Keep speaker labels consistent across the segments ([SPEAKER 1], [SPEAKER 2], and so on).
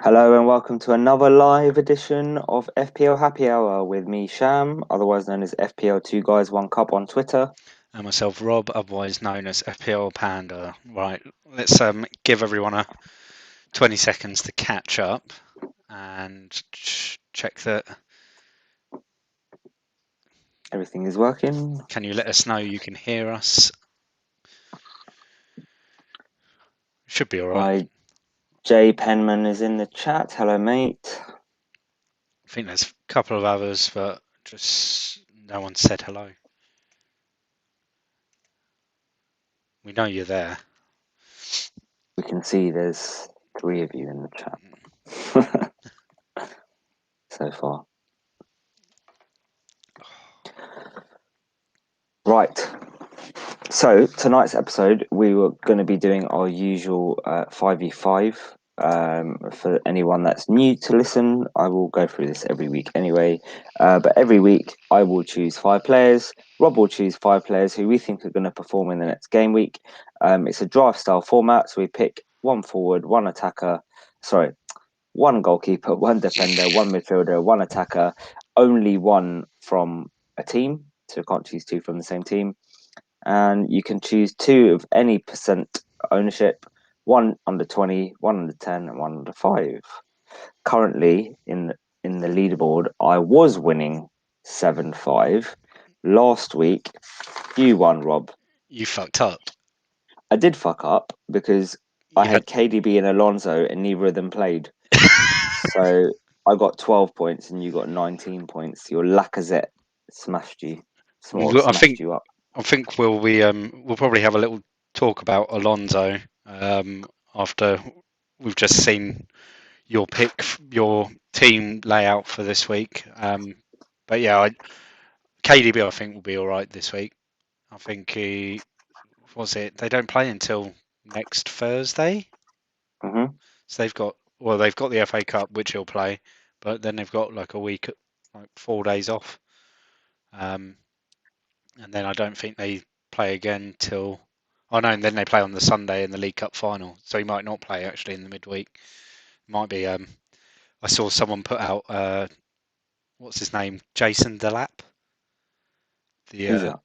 [SPEAKER 1] Hello and welcome to another live edition of FPL Happy Hour with me, Sham, otherwise known as FPL2 Guys One Cup on Twitter.
[SPEAKER 2] And myself, Rob, otherwise known as FPL Panda. Right, let's give everyone a 20 seconds to catch up and check that.
[SPEAKER 1] Everything is working.
[SPEAKER 2] Can you let us know you can hear us? Should be all right.
[SPEAKER 1] Hi, Jay Penman is in the chat. Hello, mate.
[SPEAKER 2] I think there's a couple of others, but just no one said hello. We know you're there.
[SPEAKER 1] We can see there's 3 of you in the chat so far. Right. So tonight's episode, we were going to be doing our usual 5v5. For anyone that's new to listen, I will go through this every week anyway. But every week, I will choose 5 players. Rob will choose 5 players who we think are going to perform in the next game week. It's a draft style format, so we pick one forward, one attacker. Sorry, one goalkeeper, one defender, one midfielder, one attacker. Only one from a team, so we can't choose two from the same team, and you can choose 2 of any percent ownership, one under 20, one under 10, and one under 5. Currently in the leaderboard, I was winning 7-5. Last week, you won, Rob.
[SPEAKER 2] You fucked up.
[SPEAKER 1] I did fuck up because I
[SPEAKER 2] You had
[SPEAKER 1] had KDB and Alonso and neither of them played. So I got 12 points and you got 19 points. Your Lacazette smashed you.
[SPEAKER 2] I
[SPEAKER 1] Smashed
[SPEAKER 2] think
[SPEAKER 1] you up.
[SPEAKER 2] we'll probably have a little talk about Alonso after we've just seen your your team layout for this week. But yeah, KDB I think will be all right this week. I think he was it. They don't play until next Thursday,
[SPEAKER 1] Mm-hmm.
[SPEAKER 2] so they've got the FA Cup which he'll play, but then they've got like a week, like 4 days off, and then I don't think they play again till. Oh no, and then they play on the Sunday in the League Cup final, so he might not play actually in the midweek. Might be. I saw someone put out what's his name, Jason Delap. The
[SPEAKER 1] Who's that?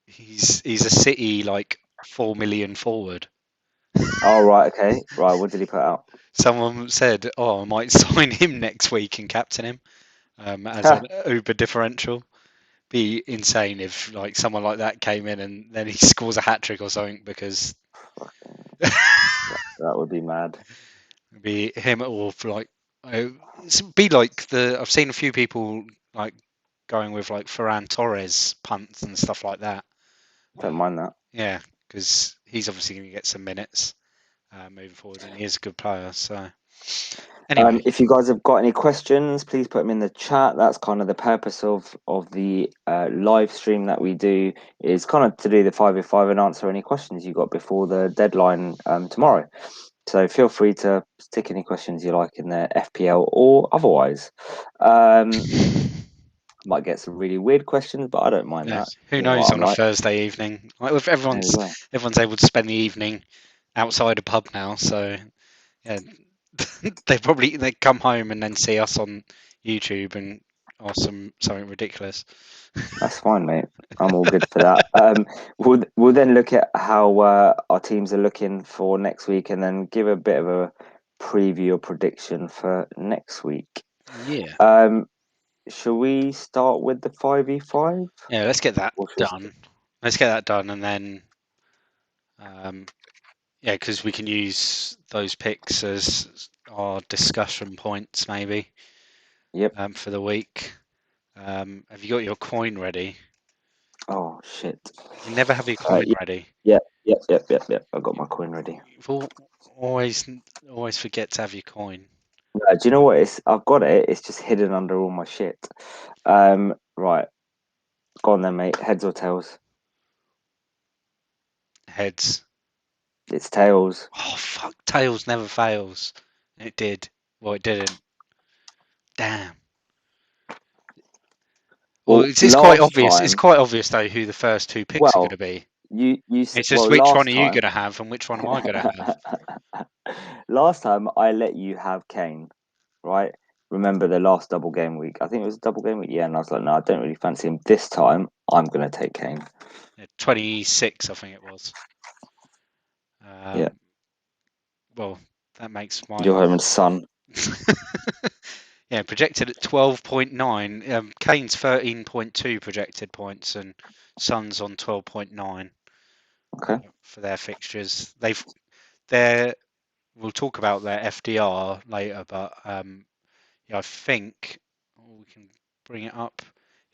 [SPEAKER 2] he's a City like 4 million forward.
[SPEAKER 1] Oh, right. Okay. Right. What did he put out?
[SPEAKER 2] Someone said, "Oh, I might sign him next week and captain him as an Uber differential." Be insane if like someone like that came in and then he scores a hat trick or something because
[SPEAKER 1] That would be mad.
[SPEAKER 2] be him or like be like the I've seen a few people like going with like Ferran Torres punts and stuff like that.
[SPEAKER 1] Don't mind that.
[SPEAKER 2] Yeah, because he's obviously going to get some minutes moving forward, and he is a good player. So anyway,
[SPEAKER 1] If you guys have got any questions, please put them in the chat. That's kind of the purpose of the live stream that we do, is kind of to do the 5v5 and answer any questions you got before the deadline tomorrow. So feel free to stick any questions you like in there, FPL or otherwise. Might get some really weird questions, but I don't mind
[SPEAKER 2] yeah,
[SPEAKER 1] that.
[SPEAKER 2] who
[SPEAKER 1] You know what
[SPEAKER 2] knows
[SPEAKER 1] I'm
[SPEAKER 2] on a
[SPEAKER 1] like.
[SPEAKER 2] Thursday evening? Like if
[SPEAKER 1] There we go.
[SPEAKER 2] everyone's able to spend the evening outside a pub now, so yeah, they come home and then see us on YouTube and ask something ridiculous.
[SPEAKER 1] That's fine, mate. I'm all good for that. We'll then look at how our teams are looking for next week, and then give a bit of a preview or prediction for next week.
[SPEAKER 2] Yeah,
[SPEAKER 1] Shall we start with the 5v5?
[SPEAKER 2] yeah, let's get that
[SPEAKER 1] Or should we...
[SPEAKER 2] done. Let's get that done, and then yeah, because we can use those picks as our discussion points maybe
[SPEAKER 1] Yep.
[SPEAKER 2] for the week. Have you got your coin ready?
[SPEAKER 1] Oh shit.
[SPEAKER 2] You never have your coin
[SPEAKER 1] Yeah,
[SPEAKER 2] ready.
[SPEAKER 1] yep. I got my coin ready.
[SPEAKER 2] You've always always forget to have your coin.
[SPEAKER 1] Do you know what? I've got it. It's just hidden under all my shit. Right. Go on then, mate. Heads or tails?
[SPEAKER 2] Heads.
[SPEAKER 1] It's tails.
[SPEAKER 2] Oh fuck! Tails never fails. It did. Well, it didn't. Damn. Well,
[SPEAKER 1] Well,
[SPEAKER 2] it's quite
[SPEAKER 1] last
[SPEAKER 2] obvious. It's
[SPEAKER 1] time.
[SPEAKER 2] quite obvious though who the first two picks are going
[SPEAKER 1] Well,
[SPEAKER 2] to be. It's just
[SPEAKER 1] well
[SPEAKER 2] which one
[SPEAKER 1] last
[SPEAKER 2] are you
[SPEAKER 1] time.
[SPEAKER 2] going to have and which one am I going to have?
[SPEAKER 1] Last time I let you have Kane. right? Remember the last double game week? I think it was a double game week. Yeah, and I was like, no, I don't really fancy him this time. I'm gonna take Kane.
[SPEAKER 2] Yeah, 26, I think it was.
[SPEAKER 1] Yeah,
[SPEAKER 2] Well, that makes my
[SPEAKER 1] your home and Son.
[SPEAKER 2] yeah, projected at 12.9. Kane's 13.2 projected points, and Son's on 12.9
[SPEAKER 1] Okay.
[SPEAKER 2] for their fixtures. They're we'll talk about their FDR later, but yeah, I think we can bring it up.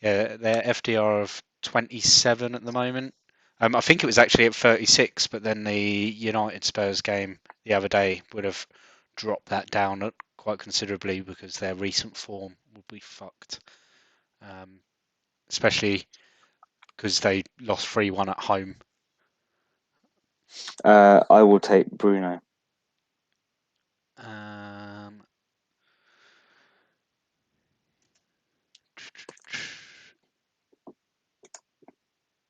[SPEAKER 2] Yeah, their FDR of 27 at the moment. I think it was actually at 36, but then the United Spurs game the other day would have dropped that down quite considerably because their recent form would be fucked. Especially because they lost 3-1 at home.
[SPEAKER 1] I will take Bruno.
[SPEAKER 2] Um,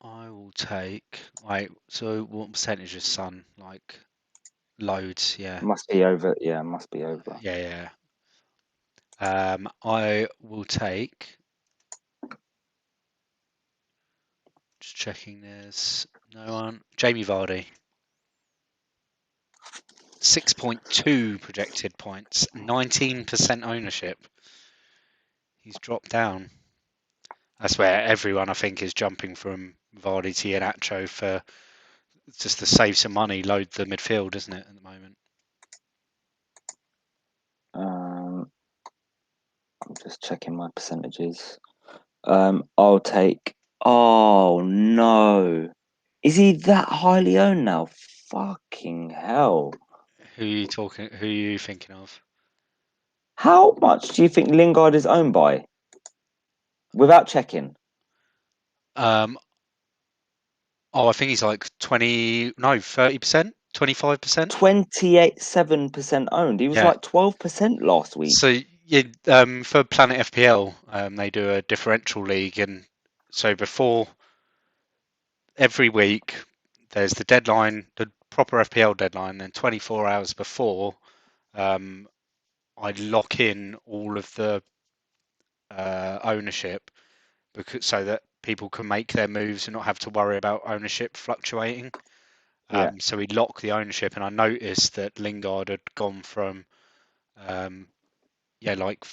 [SPEAKER 2] I will take. Like, so what percentage is Sun? Like loads, yeah.
[SPEAKER 1] Must be over. Yeah, must be over.
[SPEAKER 2] Yeah. I will take. Just checking. There's no one. Jamie Vardy. 6.2 projected points. 19% ownership. He's dropped down. That's where everyone I think is jumping from Vardy to Iheanacho for just to save some money. Load the midfield, isn't it, at the moment?
[SPEAKER 1] I'm just checking my percentages. I'll take. Oh no, is he that highly owned now? Fucking hell!
[SPEAKER 2] Who are you talking? Who are you thinking of?
[SPEAKER 1] How much do you think Lingard is owned by? Without checking,
[SPEAKER 2] Um, I think he's like 20, no, 30%, 25%.
[SPEAKER 1] 28.7% owned. He was
[SPEAKER 2] Yeah.
[SPEAKER 1] like 12% last week.
[SPEAKER 2] So yeah, for Planet FPL, they do a differential league, and so before every week, there's the deadline, the proper FPL deadline, and 24 hours before, um, I lock in all of the ownership because so that people can make their moves and not have to worry about ownership fluctuating.
[SPEAKER 1] Yeah,
[SPEAKER 2] So we lock the ownership, and I noticed that Lingard had gone from um, yeah, like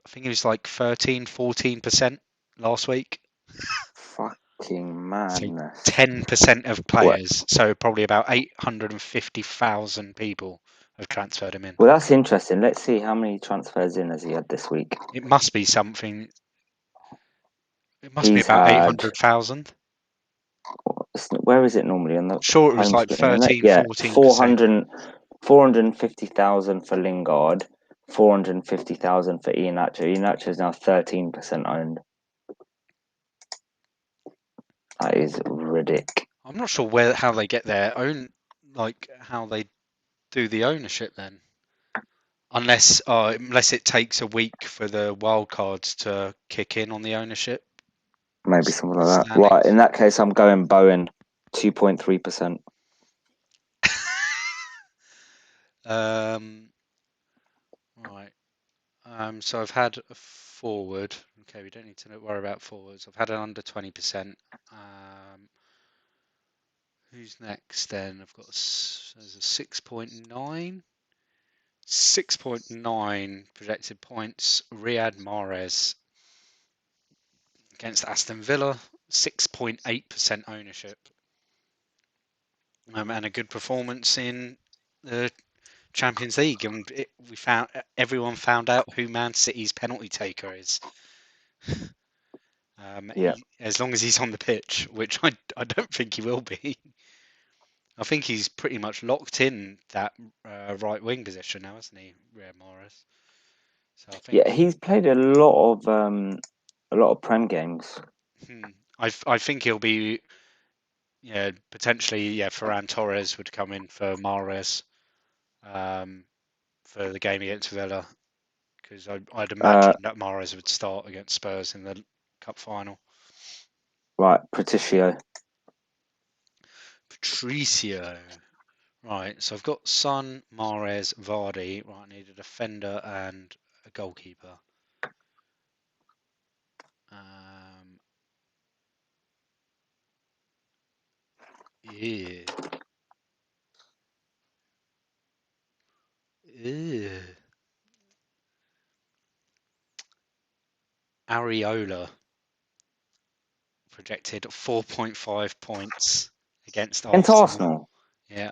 [SPEAKER 2] I think it was like 13, 14% last week.
[SPEAKER 1] fucking
[SPEAKER 2] So
[SPEAKER 1] madness.
[SPEAKER 2] 10% of
[SPEAKER 1] What?
[SPEAKER 2] players, so probably about 850,000 people have transferred him in.
[SPEAKER 1] Well, that's interesting. Let's see how many transfers in has he had this week.
[SPEAKER 2] It must be something. It must be
[SPEAKER 1] He's
[SPEAKER 2] about
[SPEAKER 1] had.
[SPEAKER 2] 800,000.
[SPEAKER 1] Where is it normally on the
[SPEAKER 2] Sure, it was
[SPEAKER 1] home
[SPEAKER 2] like
[SPEAKER 1] screen? Isn't it?
[SPEAKER 2] 13,
[SPEAKER 1] Yeah,
[SPEAKER 2] 14%.
[SPEAKER 1] 450,000 for Lingard, 450,000 for Iheanacho. Iheanacho is now 13% owned. That is ridiculous.
[SPEAKER 2] I'm not sure how they get their own, like how they do the ownership then. Unless it takes a week for the wild cards to kick in on the ownership
[SPEAKER 1] Maybe something like that. Right,
[SPEAKER 2] standings.
[SPEAKER 1] in that case, I'm going Bowen, 2.3%.
[SPEAKER 2] Right. So I've had a forward. Okay, we don't need to worry about forwards. I've had an under 20%. Who's next then? I've got there's a 6.9. 6.9 projected points. Riyad Mahrez against Aston Villa. 6.8% ownership. And a good performance in the Champions League. And everyone found out who Man City's penalty taker is.
[SPEAKER 1] Yeah.
[SPEAKER 2] As long as he's on the pitch, which I don't think he will be. I think he's pretty much locked in that right wing position now, hasn't he, Riyad Mahrez? So I
[SPEAKER 1] Yeah,
[SPEAKER 2] think
[SPEAKER 1] he's played a lot of Prem games.
[SPEAKER 2] I think he'll be potentially Ferran Torres would come in for Mahrez for the game against Villa because I'd
[SPEAKER 1] Uh,
[SPEAKER 2] imagine that Mahrez would start against Spurs in the cup final.
[SPEAKER 1] right, Patricio.
[SPEAKER 2] Patricio. Right, so I've got Son, Mahrez, Vardy. Right, I need a defender and a a goalkeeper. Yeah. Ew. Areola projected 4.5 points against
[SPEAKER 1] Against
[SPEAKER 2] Arsenal.
[SPEAKER 1] Arsenal.
[SPEAKER 2] Yeah.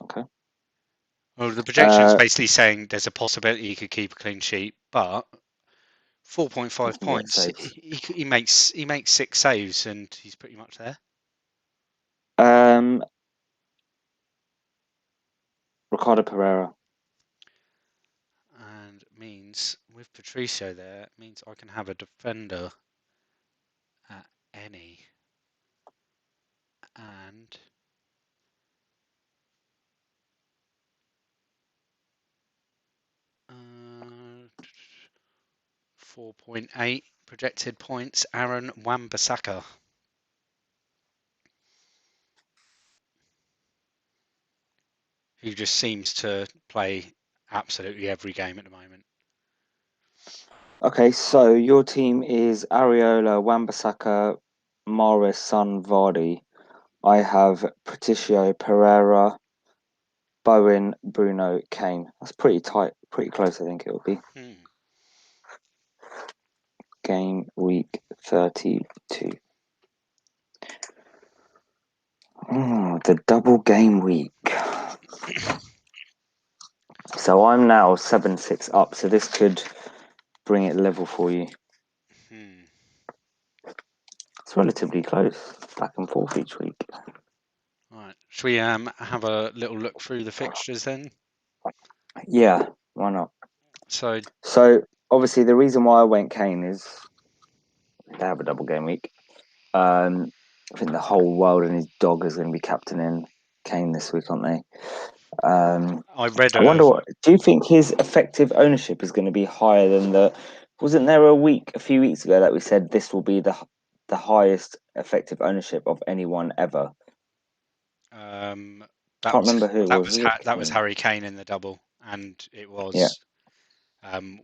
[SPEAKER 1] Okay.
[SPEAKER 2] Well, the projection is basically saying there's a possibility he could keep a clean sheet, but 4.5
[SPEAKER 1] Yeah,
[SPEAKER 2] points,
[SPEAKER 1] saves.
[SPEAKER 2] he makes 6 saves and he's pretty much there.
[SPEAKER 1] Ricardo Pereira.
[SPEAKER 2] And means with Patricio there, means I can have a defender at any. And 4.8 projected points, Aaron Wan-Bissaka. Who just seems to play absolutely every game at the moment.
[SPEAKER 1] Okay, so your team is Areola, Wan-Bissaka, Mahrez, Son, Vardy. I have Patricio, Pereira, Bowen, Bruno, Kane. That's pretty tight, pretty close. I think it will be. Game week 32. The double game week. So I'm now 7-6 up. So this could bring it level for you. It's relatively close, back and forth each week.
[SPEAKER 2] Right. Should we have a little look through the fixtures then?
[SPEAKER 1] Yeah, why not?
[SPEAKER 2] So
[SPEAKER 1] obviously the reason why I went Kane is they have a double game week. I think the whole world and his dog is going to be captaining Kane this week, aren't they?
[SPEAKER 2] I read
[SPEAKER 1] I wonder what. Do you think his effective ownership is going to be higher than the? Wasn't there a few weeks ago that we said this will be the highest effective ownership of anyone ever?
[SPEAKER 2] that
[SPEAKER 1] Can't
[SPEAKER 2] was
[SPEAKER 1] remember who it was. Was it
[SPEAKER 2] that was
[SPEAKER 1] Kane?
[SPEAKER 2] Harry Kane in the double, and it
[SPEAKER 1] Yeah.
[SPEAKER 2] was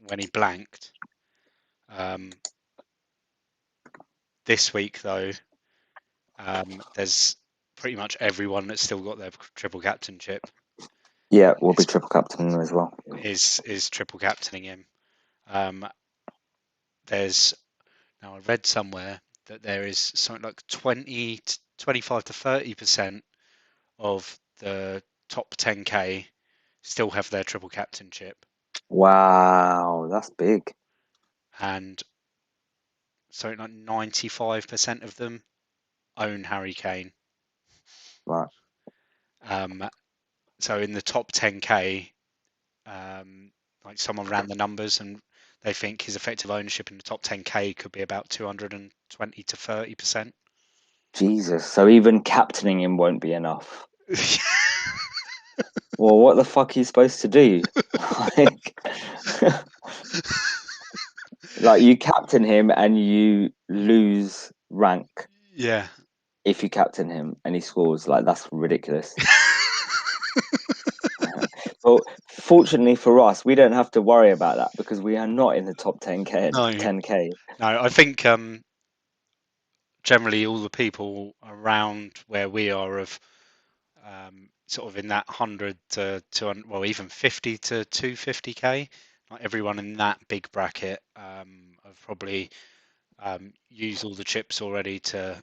[SPEAKER 2] when he blanked. This week though, there's pretty much everyone that's still got their triple captainship.
[SPEAKER 1] Yeah, we'll be triple captain as well.
[SPEAKER 2] Is triple captaining him. There's now I read somewhere that there is something like 25 to 30% of the top 10k still have their triple captainship.
[SPEAKER 1] Wow, that's big.
[SPEAKER 2] And something like 95% of them own Harry Kane.
[SPEAKER 1] Right.
[SPEAKER 2] So in the top 10k, like someone ran the numbers and they think his effective ownership in the top 10k could be about 220 to 30%.
[SPEAKER 1] Jesus. So even captaining him won't be enough. Well, what the fuck are you supposed to do? Like you captain him and you lose rank
[SPEAKER 2] Yeah.
[SPEAKER 1] if you captain him and he scores. Like that's ridiculous. Well, fortunately for us, we don't have to worry about that because we are not in the top 10k.
[SPEAKER 2] No,
[SPEAKER 1] 10k.
[SPEAKER 2] I think generally all the people around where we are of sort of in that 100 to 200, well, even 50 to 250k. Like everyone in that big bracket have probably used all the chips already to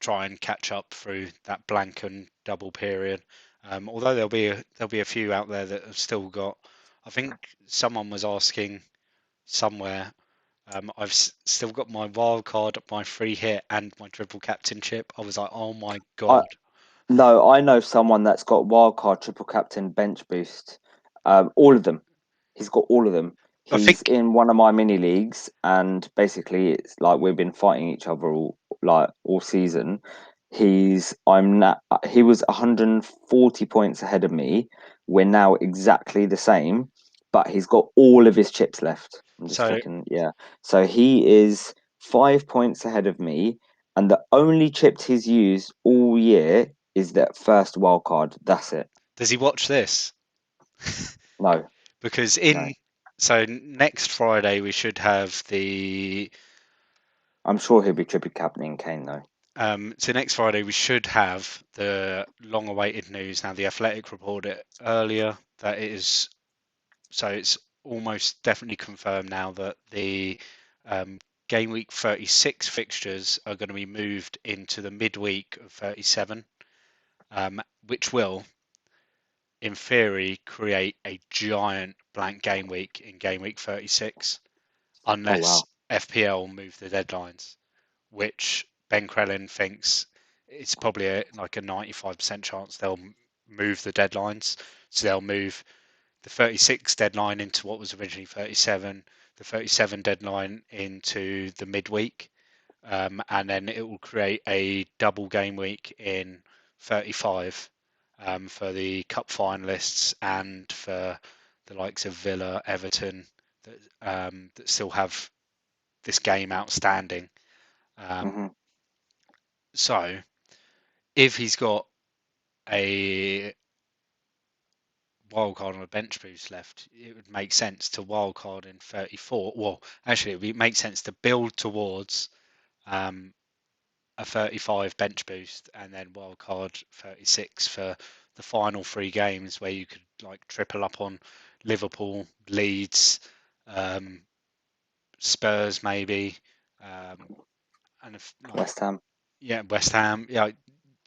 [SPEAKER 2] try and catch up through that blank and double period. Although there'll be a few out there that have still got. I think someone was asking somewhere. I've still got my wild card, my free hit, and my triple captainship. I was like, oh my
[SPEAKER 1] I
[SPEAKER 2] god.
[SPEAKER 1] No, I know someone that's got wildcard, triple captain, bench boost. All of them. He's got all of them.
[SPEAKER 2] I
[SPEAKER 1] He's
[SPEAKER 2] think
[SPEAKER 1] in one of my mini leagues, and basically, it's like we've been fighting each other all season. He was 140 points ahead of me. We're now exactly the same, but he's got all of his chips left. I'm just
[SPEAKER 2] so.
[SPEAKER 1] checking. Yeah, so he is 5 points ahead of me, and the only chips he's used all year is that first wild card. That's it.
[SPEAKER 2] Does he watch this?
[SPEAKER 1] No,
[SPEAKER 2] Because
[SPEAKER 1] no.
[SPEAKER 2] So next Friday we should have the
[SPEAKER 1] I'm sure he'll be triple captaining Kane though.
[SPEAKER 2] so next Friday we should have the long-awaited news. Now the Athletic reported earlier that it is so it's almost definitely confirmed now that the um, game week 36 fixtures are going to be moved into the midweek of 37, which will, in theory, create a giant blank game week in game week 36,
[SPEAKER 1] Oh
[SPEAKER 2] unless
[SPEAKER 1] wow,
[SPEAKER 2] FPL move the deadlines, which Ben Crellin thinks it's probably like a 95% chance they'll move the deadlines. So they'll move the 36 deadline into what was originally 37, the 37 deadline into the midweek, and then it will create a double game week in 35 for the cup finalists and for the likes of Villa, Everton that still have this game outstanding. Um,
[SPEAKER 1] hmm
[SPEAKER 2] so if he's got a wildcard on a bench boost left, it would make sense to wildcard in 34. Well, actually, it would make sense to build towards um, a 35 bench boost and then wildcard 36 for the final three games where you could like triple up on Liverpool, Leeds, um, Spurs maybe, um, and if like
[SPEAKER 1] West Ham.
[SPEAKER 2] yeah, West Ham. Yeah,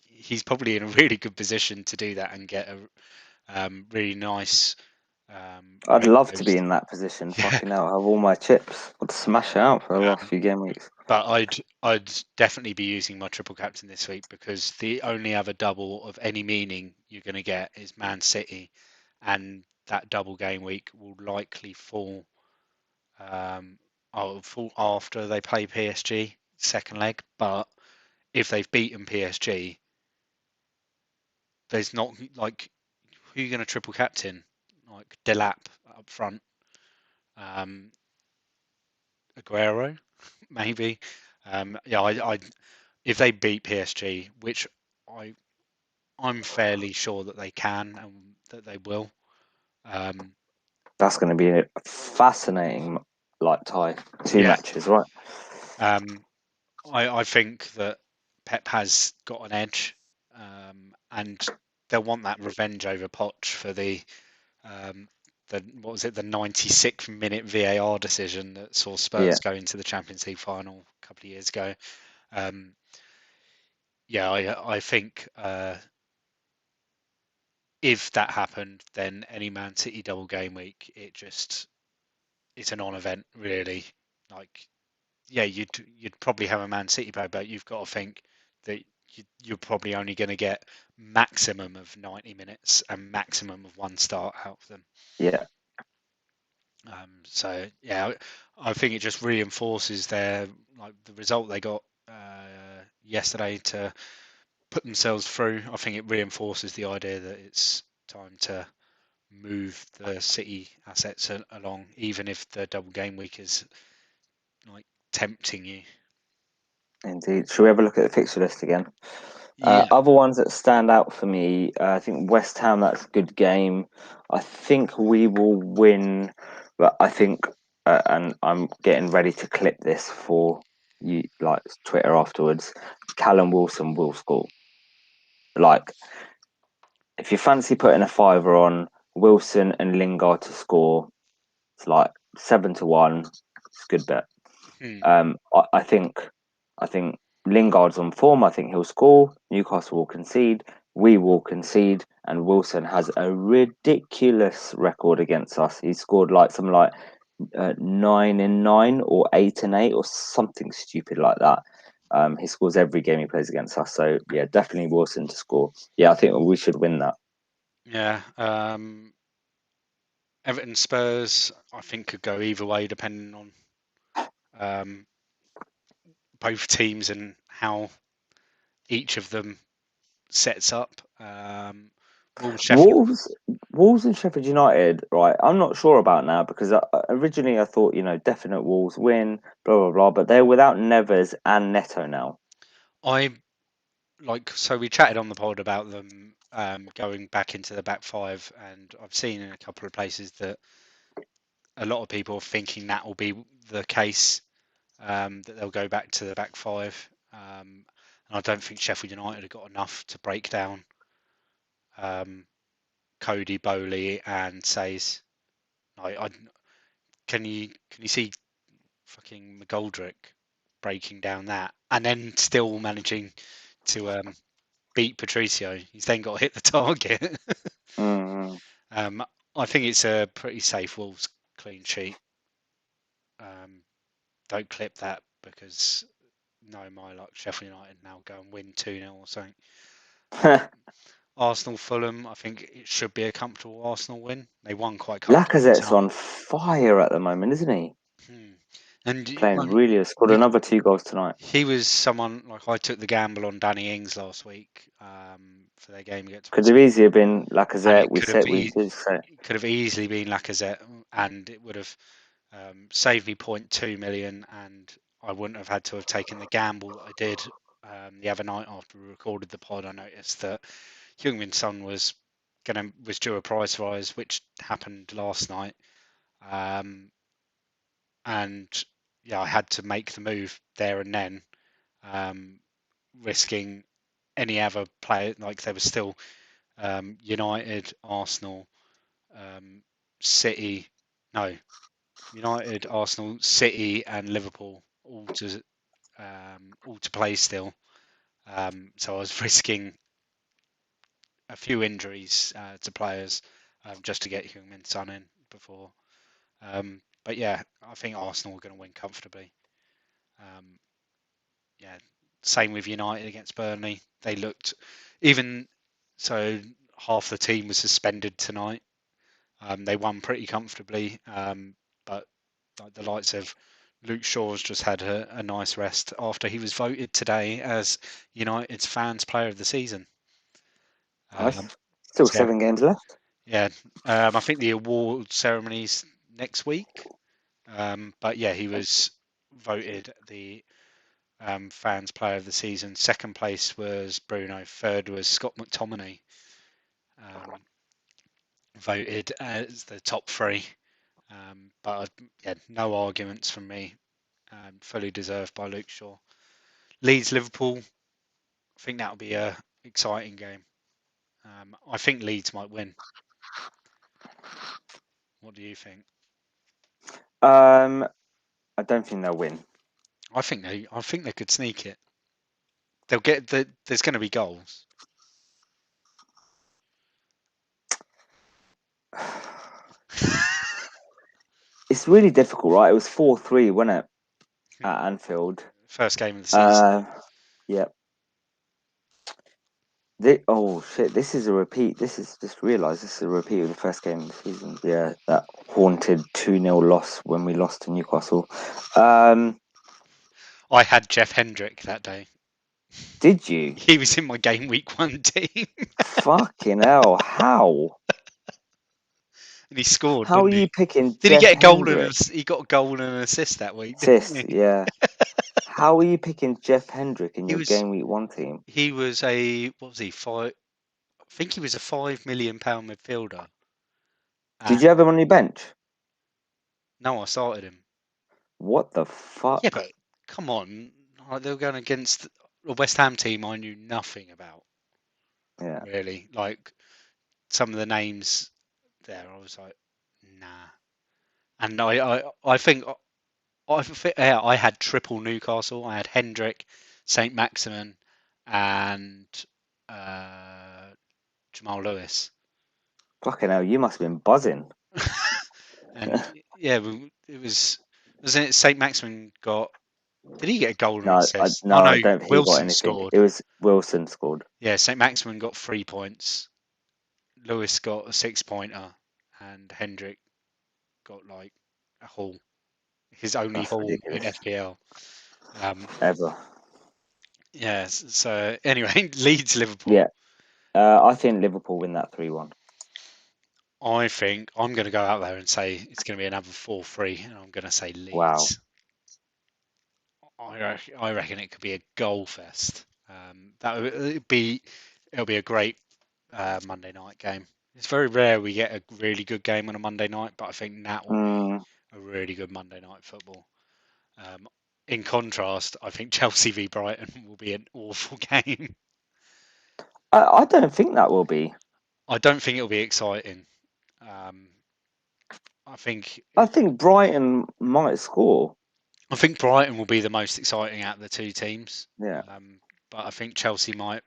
[SPEAKER 2] he's probably in a really good position to do that and get a really nice
[SPEAKER 1] I'd
[SPEAKER 2] bench
[SPEAKER 1] love to be
[SPEAKER 2] boost.
[SPEAKER 1] in that position.
[SPEAKER 2] Yeah,
[SPEAKER 1] Fucking hell, have all my chips. I'd smash it out for the last
[SPEAKER 2] um,
[SPEAKER 1] few game weeks.
[SPEAKER 2] but I'd definitely be using my triple captain this week because the only other double of any meaning you're going to get is Man City, and that double game week will likely fall um, fall after they play PSG second leg. But if they've beaten PSG, there's not like who are you going to triple captain? Like Delap up front, um, Aguero maybe. Yeah, if they beat PSG, which I I'm fairly sure that they can and that they will. Um,
[SPEAKER 1] That's going to be a fascinating like tie. Two
[SPEAKER 2] yeah,
[SPEAKER 1] matches, right?
[SPEAKER 2] um, I think that Pep has got an edge, and they'll want that revenge over Poch for um, the what was it the 96th minute VAR decision that saw
[SPEAKER 1] Yeah,
[SPEAKER 2] Spurs go into the Champions League final a couple of years ago. Um, yeah, I think if that happened, then any Man City double game week, it's a non-event really. Like, yeah, you'd probably have a Man City player, but you've got to think that you're probably only going to get maximum of 90 minutes and maximum of one start out of them.
[SPEAKER 1] yeah,
[SPEAKER 2] So yeah, I think it just reinforces their like the result they got yesterday to put themselves through. I think it reinforces the idea that it's time to move the City assets along, even if the double game week is like tempting you.
[SPEAKER 1] indeed. Should we have a look at the fixture list again?
[SPEAKER 2] Yeah.
[SPEAKER 1] Other ones that stand out for me, I think West Ham. That's a good game. I think we will win, but I think, and I'm getting ready to clip this for you, like Twitter afterwards. Callum Wilson will score. Like, if you fancy putting a fiver on Wilson and Lingard to score, it's like 7-1. It's a good bet.
[SPEAKER 2] Hmm.
[SPEAKER 1] I think Lingard's on form. I think he'll score. Newcastle will concede. We will concede, and Wilson has a ridiculous record against us. He scored like something like 9-9 or 8-8 or something stupid like that. He scores every game he plays against us. So yeah, definitely Wilson to score. Yeah, I think we should win that.
[SPEAKER 2] Yeah. Everton Spurs, I think could go either way depending on um, both teams and how each of them sets up. Wolves Sheffield.
[SPEAKER 1] Wolves, Wolves and Sheffield United, right? I'm not sure about now because originally I thought definite Wolves win, blah blah blah, but they're without Neves and Neto now.
[SPEAKER 2] I like so we chatted on the pod about them going back into the back five, and I've seen in a couple of places that a lot of people are thinking that will be the case, that they'll go back to the back five. And I don't think Sheffield United have got enough to break down um, Cody Bowley and Says. Can you see fucking McGoldrick breaking down that and then still managing to beat Patricio? He's then got to hit the target.
[SPEAKER 1] Mm.
[SPEAKER 2] um, I think it's a pretty safe Wolves clean sheet. Um, don't clip that because no, my luck, Sheffield United now go and win 2-0 or something. Arsenal Fulham, I think it should be a comfortable Arsenal win. They won quite comfortably
[SPEAKER 1] Lacazette's
[SPEAKER 2] tonight.
[SPEAKER 1] on fire at the moment, isn't he?
[SPEAKER 2] Hmm. And
[SPEAKER 1] Playing really, scored
[SPEAKER 2] we,
[SPEAKER 1] another 2 goals tonight.
[SPEAKER 2] he was someone like I took the gamble on Danny Ings last week for their game against
[SPEAKER 1] Could
[SPEAKER 2] West
[SPEAKER 1] have
[SPEAKER 2] Ham,
[SPEAKER 1] easily been
[SPEAKER 2] and
[SPEAKER 1] Lacazette.
[SPEAKER 2] it could have
[SPEAKER 1] We did say
[SPEAKER 2] could have easily been Lacazette, and it would have saved me 0.2 million, and I wouldn't have had to have taken the gamble that I did the other night after we recorded the pod. I noticed that Heung-min Son was due a price rise, which happened last night, um, and yeah, I had to make the move there and then, um, risking any other player. Like there was still United, Arsenal, um, City, no, United, Arsenal, City, and Liverpool all to play still. So I was risking a few injuries to players just to get Heung-min Son in before. But yeah, I think Arsenal are going to win comfortably. Um, yeah, same with United against Burnley. They looked even so. Half the team was suspended tonight. They won pretty comfortably, but like the likes of Luke Shaw's just had a nice rest after he was voted today as United's fans player of the season. Um,
[SPEAKER 1] nice. Still
[SPEAKER 2] so
[SPEAKER 1] 7 games left.
[SPEAKER 2] yeah, I think the award ceremony's next week. But yeah, he was voted the fans player of the season. Second place was Bruno. Third was Scott McTominay, um, voted as the top three. But yeah, no arguments from me. Fully deserved by Luke Shaw. Leeds Liverpool. I think that'll be a exciting game. I think Leeds might win. What do you think?
[SPEAKER 1] Um, I don't think they'll win.
[SPEAKER 2] I think they could sneak it. They'll get there's going to be goals.
[SPEAKER 1] It's really difficult, right? It was 4-3, wasn't it, at Anfield?
[SPEAKER 2] First game of the season.
[SPEAKER 1] Uh, yeah. Oh shit! This is a repeat. This is just realised. This is a repeat of the first game of the season. Yeah, that haunted 2-0 loss when we lost to Newcastle. Um,
[SPEAKER 2] I had Jeff Hendrick that day.
[SPEAKER 1] did you?
[SPEAKER 2] He was in my game week one team,
[SPEAKER 1] Fucking hell! How?
[SPEAKER 2] and he scored,
[SPEAKER 1] How are
[SPEAKER 2] didn't he?
[SPEAKER 1] you picking
[SPEAKER 2] Did he
[SPEAKER 1] Jeff
[SPEAKER 2] get a goal and
[SPEAKER 1] Hendrick?
[SPEAKER 2] he got a goal and an assist that week, didn't
[SPEAKER 1] Assist,
[SPEAKER 2] he?
[SPEAKER 1] yeah. How are you picking Jeff Hendrick in
[SPEAKER 2] He
[SPEAKER 1] your
[SPEAKER 2] was
[SPEAKER 1] game week one team?
[SPEAKER 2] he was a what was he five? I think he was a £5 million midfielder.
[SPEAKER 1] Did you have him on your bench?
[SPEAKER 2] No, I started him.
[SPEAKER 1] What the
[SPEAKER 2] Yeah,
[SPEAKER 1] fuck?
[SPEAKER 2] but come on, like, they were going against a West Ham team I knew nothing about
[SPEAKER 1] Yeah,
[SPEAKER 2] really. Like some of the names there, I was like, nah. And I think yeah, I had triple Newcastle. I had Hendrick, Saint Maximin, and uh, Jamal Lewis.
[SPEAKER 1] fucking hell! You must have been buzzing.
[SPEAKER 2] And yeah, it was. Wasn't it Saint Maximin got? Did he get a goal and
[SPEAKER 1] No,
[SPEAKER 2] assist? Oh
[SPEAKER 1] no,
[SPEAKER 2] no,
[SPEAKER 1] I don't think he got
[SPEAKER 2] Wilson
[SPEAKER 1] anything.
[SPEAKER 2] scored.
[SPEAKER 1] It was Wilson scored.
[SPEAKER 2] Yeah, Saint Maximin got 3 points. Lewis got a 6 pointer, and Hendrick got like a haul, his only
[SPEAKER 1] That's
[SPEAKER 2] haul in
[SPEAKER 1] ridiculous.
[SPEAKER 2] FPL. Um,
[SPEAKER 1] Ever.
[SPEAKER 2] yeah. So anyway, Leeds Liverpool.
[SPEAKER 1] Yeah. I think Liverpool win that 3-1.
[SPEAKER 2] I think I'm going to go out there and say it's going to be another 4-3, and I'm going to say
[SPEAKER 1] Wow.
[SPEAKER 2] Leeds. I reckon it could be a goal fest. It'll be a great Monday night game. It's very rare we get a really good game on a Monday night, but I think that will be
[SPEAKER 1] Mm,
[SPEAKER 2] a really good Monday night football. Um, in contrast, I think Chelsea v Brighton will be an awful game.
[SPEAKER 1] I don't think that will be.
[SPEAKER 2] I don't think it'll be exciting. Um, I think
[SPEAKER 1] I think Brighton might score.
[SPEAKER 2] I think Brighton will be the most exciting out of the two teams.
[SPEAKER 1] Yeah.
[SPEAKER 2] But I think Chelsea might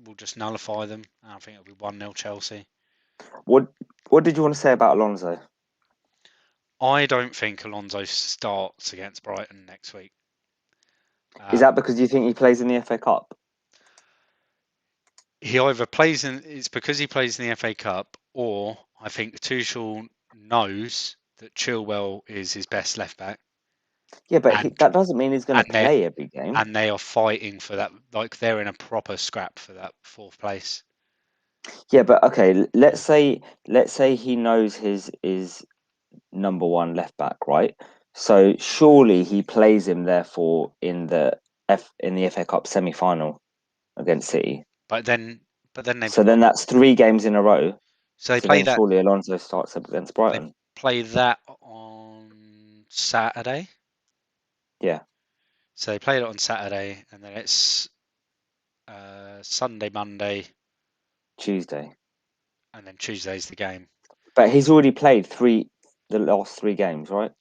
[SPEAKER 2] will just nullify them. And I think it'll be 1-0 Chelsea.
[SPEAKER 1] What What did you want to say about Alonso?
[SPEAKER 2] I don't think Alonso starts against Brighton next week.
[SPEAKER 1] Is
[SPEAKER 2] Um,
[SPEAKER 1] that because you think he plays in the FA Cup?
[SPEAKER 2] he either plays in it's because he plays in the FA Cup, or I think Tuchel knows that Chilwell is his best left back,
[SPEAKER 1] Yeah, but
[SPEAKER 2] and
[SPEAKER 1] that doesn't mean he's going to
[SPEAKER 2] and they
[SPEAKER 1] play every game.
[SPEAKER 2] and they are fighting for that. Like they're in a proper scrap for that fourth place.
[SPEAKER 1] Yeah, but okay, let's say he knows his is number one left back, right? So surely he plays him therefore in the FA Cup semi final against City.
[SPEAKER 2] But then they've
[SPEAKER 1] So then that's 3 games in a row.
[SPEAKER 2] so
[SPEAKER 1] So then surely Alonso starts up against
[SPEAKER 2] they
[SPEAKER 1] Brighton.
[SPEAKER 2] play that on Saturday.
[SPEAKER 1] Yeah,
[SPEAKER 2] So they played it on Saturday, and then it's Sunday, Monday,
[SPEAKER 1] Tuesday.
[SPEAKER 2] and then Tuesday's the game.
[SPEAKER 1] But he's already played the last 3 games, right?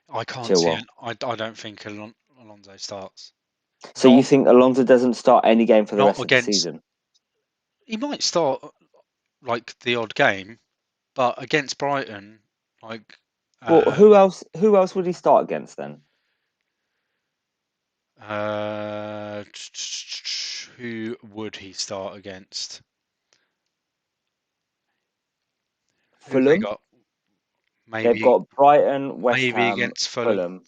[SPEAKER 2] I can't see
[SPEAKER 1] Chilwell.
[SPEAKER 2] it. I don't think Alonso starts.
[SPEAKER 1] So you
[SPEAKER 2] Not
[SPEAKER 1] think Alonso doesn't start any game for the
[SPEAKER 2] not
[SPEAKER 1] rest of the
[SPEAKER 2] against.
[SPEAKER 1] season?
[SPEAKER 2] He might start like the odd game, but against Brighton, like
[SPEAKER 1] Well,
[SPEAKER 2] uh,
[SPEAKER 1] who else would he start against then?
[SPEAKER 2] uh, who would he start against? Who have they
[SPEAKER 1] Fulham.
[SPEAKER 2] got?
[SPEAKER 1] They've
[SPEAKER 2] Maybe
[SPEAKER 1] got Brighton, West
[SPEAKER 2] maybe
[SPEAKER 1] Ham,
[SPEAKER 2] against Fulham,
[SPEAKER 1] Fulham.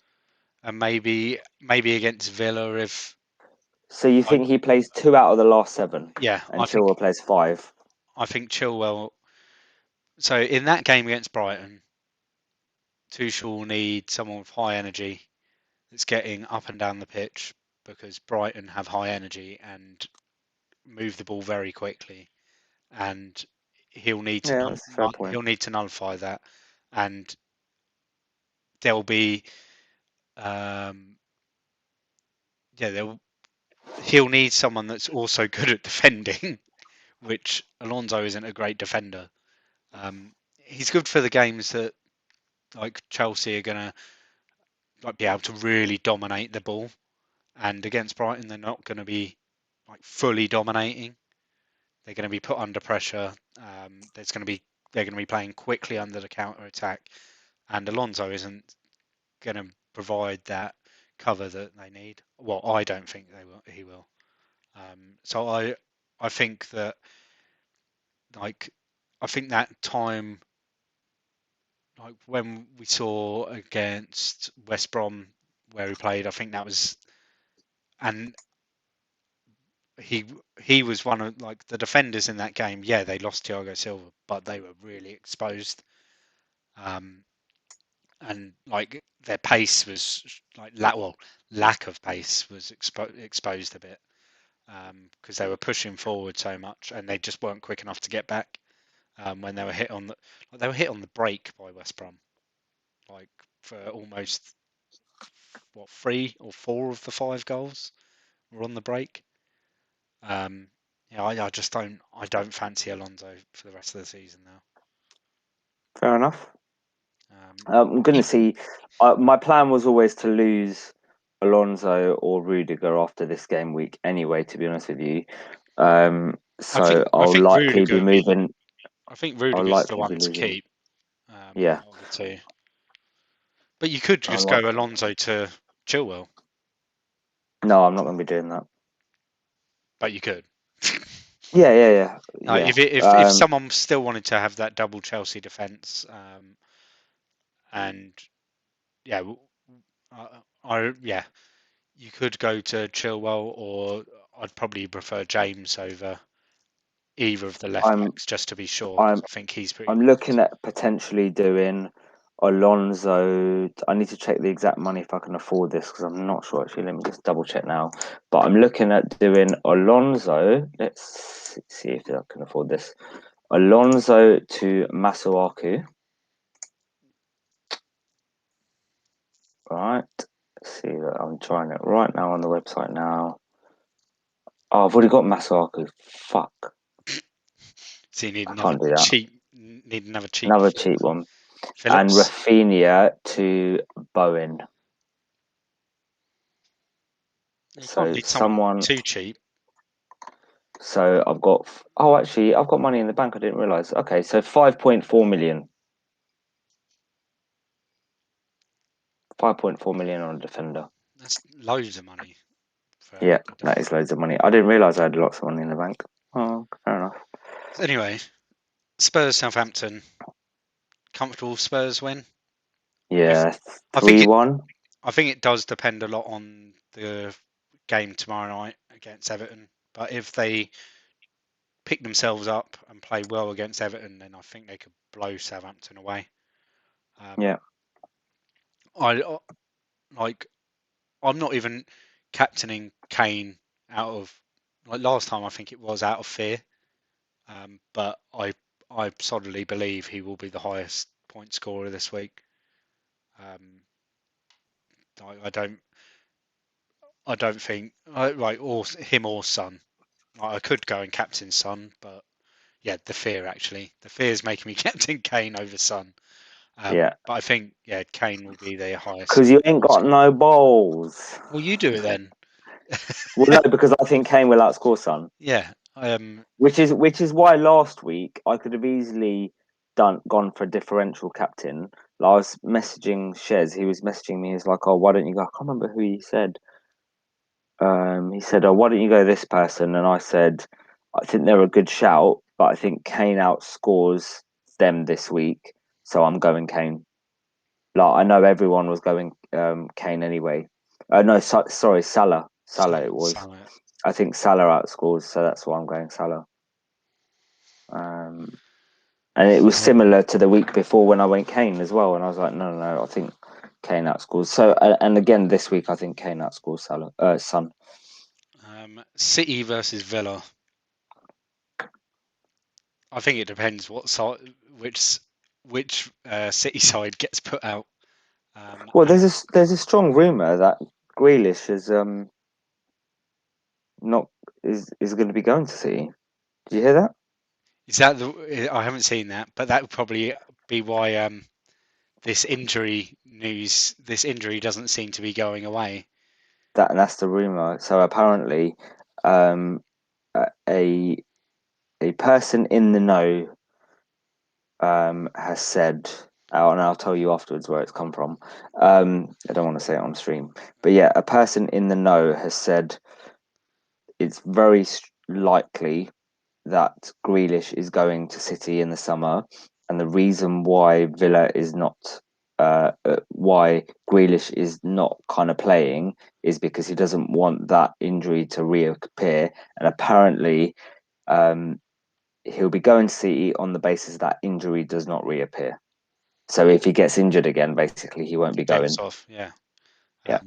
[SPEAKER 2] and maybe against Villa if
[SPEAKER 1] So you
[SPEAKER 2] like
[SPEAKER 1] think he plays 2 out of the last 7,
[SPEAKER 2] yeah,
[SPEAKER 1] and Chilwell plays 5?
[SPEAKER 2] I think Chilwell. So in that game against Brighton, Tuchel will need someone with high energy that's getting up and down the pitch because Brighton have high energy and move the ball very quickly, and he'll need to
[SPEAKER 1] Yeah, that's a fair point.
[SPEAKER 2] nullify that, and there'll be um, yeah he'll need someone that's also good at defending, which Alonso isn't a great defender. He's good for the games that like Chelsea are gonna like be able to really dominate the ball, and against Brighton they're not going to be like fully dominating. They're going to be put under pressure. They're going to be playing quickly under the counter attack, and Alonso isn't going to provide that cover that they need. Well, I don't think they will. He will. So I think that like I think that time like when we saw against West Brom where he played, I think that was and he he was one of like the defenders in that game. Yeah, they lost Thiago Silva, but they were really exposed. Um, and like their pace was like lack of pace was exposed a bit because they were pushing forward so much and they just weren't quick enough to get back when they were hit on they were hit on the break by West Brom like for almost what 3 or 4 of the 5 goals were on the break. Um, yeah, I just don't fancy Alonso for the rest of the season now.
[SPEAKER 1] Fair enough.
[SPEAKER 2] Um,
[SPEAKER 1] I'm going to
[SPEAKER 2] he,
[SPEAKER 1] see. My plan was always to lose Alonso or Rudiger after this game week anyway, to be honest with you. So
[SPEAKER 2] I
[SPEAKER 1] I'll
[SPEAKER 2] think
[SPEAKER 1] likely be moving.
[SPEAKER 2] I think
[SPEAKER 1] I'll
[SPEAKER 2] Rudiger's the
[SPEAKER 1] likely be
[SPEAKER 2] one to
[SPEAKER 1] losing.
[SPEAKER 2] keep
[SPEAKER 1] Yeah,
[SPEAKER 2] out of the two. But you could
[SPEAKER 1] I'll
[SPEAKER 2] just go
[SPEAKER 1] likely.
[SPEAKER 2] Alonso to Chilwell,
[SPEAKER 1] No, I'm not going to be doing that.
[SPEAKER 2] but you could.
[SPEAKER 1] Yeah, yeah, yeah,
[SPEAKER 2] If someone still wanted to have that double Chelsea defence, and yeah, yeah, you could go to Chilwell, or I'd probably prefer James over either of the left
[SPEAKER 1] I'm,
[SPEAKER 2] backs just to be sure because
[SPEAKER 1] I'm,
[SPEAKER 2] I think he's pretty
[SPEAKER 1] I'm
[SPEAKER 2] good.
[SPEAKER 1] looking at potentially doing Alonso. I need to check the exact money if I can afford this because I'm not sure actually. Let me just double check now. But I'm looking at doing Alonso. Let's see if I can afford this. Alonso to Masuaku. Right. Let's see that I'm trying it right now on the website now. Oh, I've already got Masuaku. Fuck.
[SPEAKER 2] So you need
[SPEAKER 1] I
[SPEAKER 2] another
[SPEAKER 1] can't do that.
[SPEAKER 2] cheap
[SPEAKER 1] Another cheap one. And
[SPEAKER 2] Phillips.
[SPEAKER 1] Rafinha to Bowen.
[SPEAKER 2] You can't
[SPEAKER 1] So
[SPEAKER 2] need someone
[SPEAKER 1] someone.
[SPEAKER 2] too cheap.
[SPEAKER 1] So I've got. Oh, actually, I've got money in the bank. I didn't realize. Okay, so 5.4 million. 5.4 million on a defender.
[SPEAKER 2] That's loads of money for
[SPEAKER 1] Yeah,
[SPEAKER 2] a
[SPEAKER 1] that is
[SPEAKER 2] defender.
[SPEAKER 1] loads of money. I didn't realize I had lots of money in the bank. Oh, fair enough.
[SPEAKER 2] So anyway, Spurs Southampton, comfortable Spurs win. If
[SPEAKER 1] Yeah,
[SPEAKER 2] I think it
[SPEAKER 1] 3-1.
[SPEAKER 2] I think it does depend a lot on the game tomorrow night against Everton. But if they pick themselves up and play well against Everton, then I think they could blow Southampton away. Um,
[SPEAKER 1] Yeah,
[SPEAKER 2] I like. I'm not even captaining Kane out of like last time. I think it was out of fear, but I solidly believe he will be the highest point scorer this week. Um, I don't think right or him or Son. I could go and captain Son, but yeah, the fear is making me captain Kane over Son.
[SPEAKER 1] yeah.
[SPEAKER 2] But I think yeah, Kane will be their highest
[SPEAKER 1] Because you ain't
[SPEAKER 2] point
[SPEAKER 1] got
[SPEAKER 2] scorer.
[SPEAKER 1] no balls.
[SPEAKER 2] Well, you do it then.
[SPEAKER 1] Well, no, because I think Kane will outscore Son.
[SPEAKER 2] Yeah.
[SPEAKER 1] Which is why last week I could have easily gone for differential captain. Like, I was messaging Shez. He was messaging me. He's like, "Oh, why don't you go?" I can't remember who he said. He said, "Oh, why don't you go this person?" And I said, "I think they're a good shout, but I think Kane outscores them this week, so I'm going Kane." Like, I know everyone was going Kane anyway. No, sorry, Salah. Salah it was.
[SPEAKER 2] Salah.
[SPEAKER 1] I think Salah outscores, so that's why I'm going Salah. Um, and it was similar to the week before when I went Kane as well, and I was like, no, no, no, I think Kane outscores. So, and again this week, I think Kane outscores Salah, Son.
[SPEAKER 2] City versus Villa. I think it depends what side, which City side gets put out.
[SPEAKER 1] Well,
[SPEAKER 2] And
[SPEAKER 1] there's a strong rumor that Grealish is not is going to be going to City. Did you hear that?
[SPEAKER 2] is that I haven't seen that, but that would probably be why this injury doesn't seem to be going away.
[SPEAKER 1] That's the rumor. So apparently, um, a a person in the know has said, oh, and I'll tell you afterwards where it's come from. I don't want to say it on stream, but yeah, a person in the know has said it's very likely that Grealish is going to City in the summer, and the reason why Villa is not, why Grealish is not kind of playing is because he doesn't want that injury to reappear, and apparently, um, he'll be going to City on the basis that injury does not reappear. So if he gets injured again, basically he won't be
[SPEAKER 2] Games
[SPEAKER 1] going.
[SPEAKER 2] off, yeah.
[SPEAKER 1] Yeah,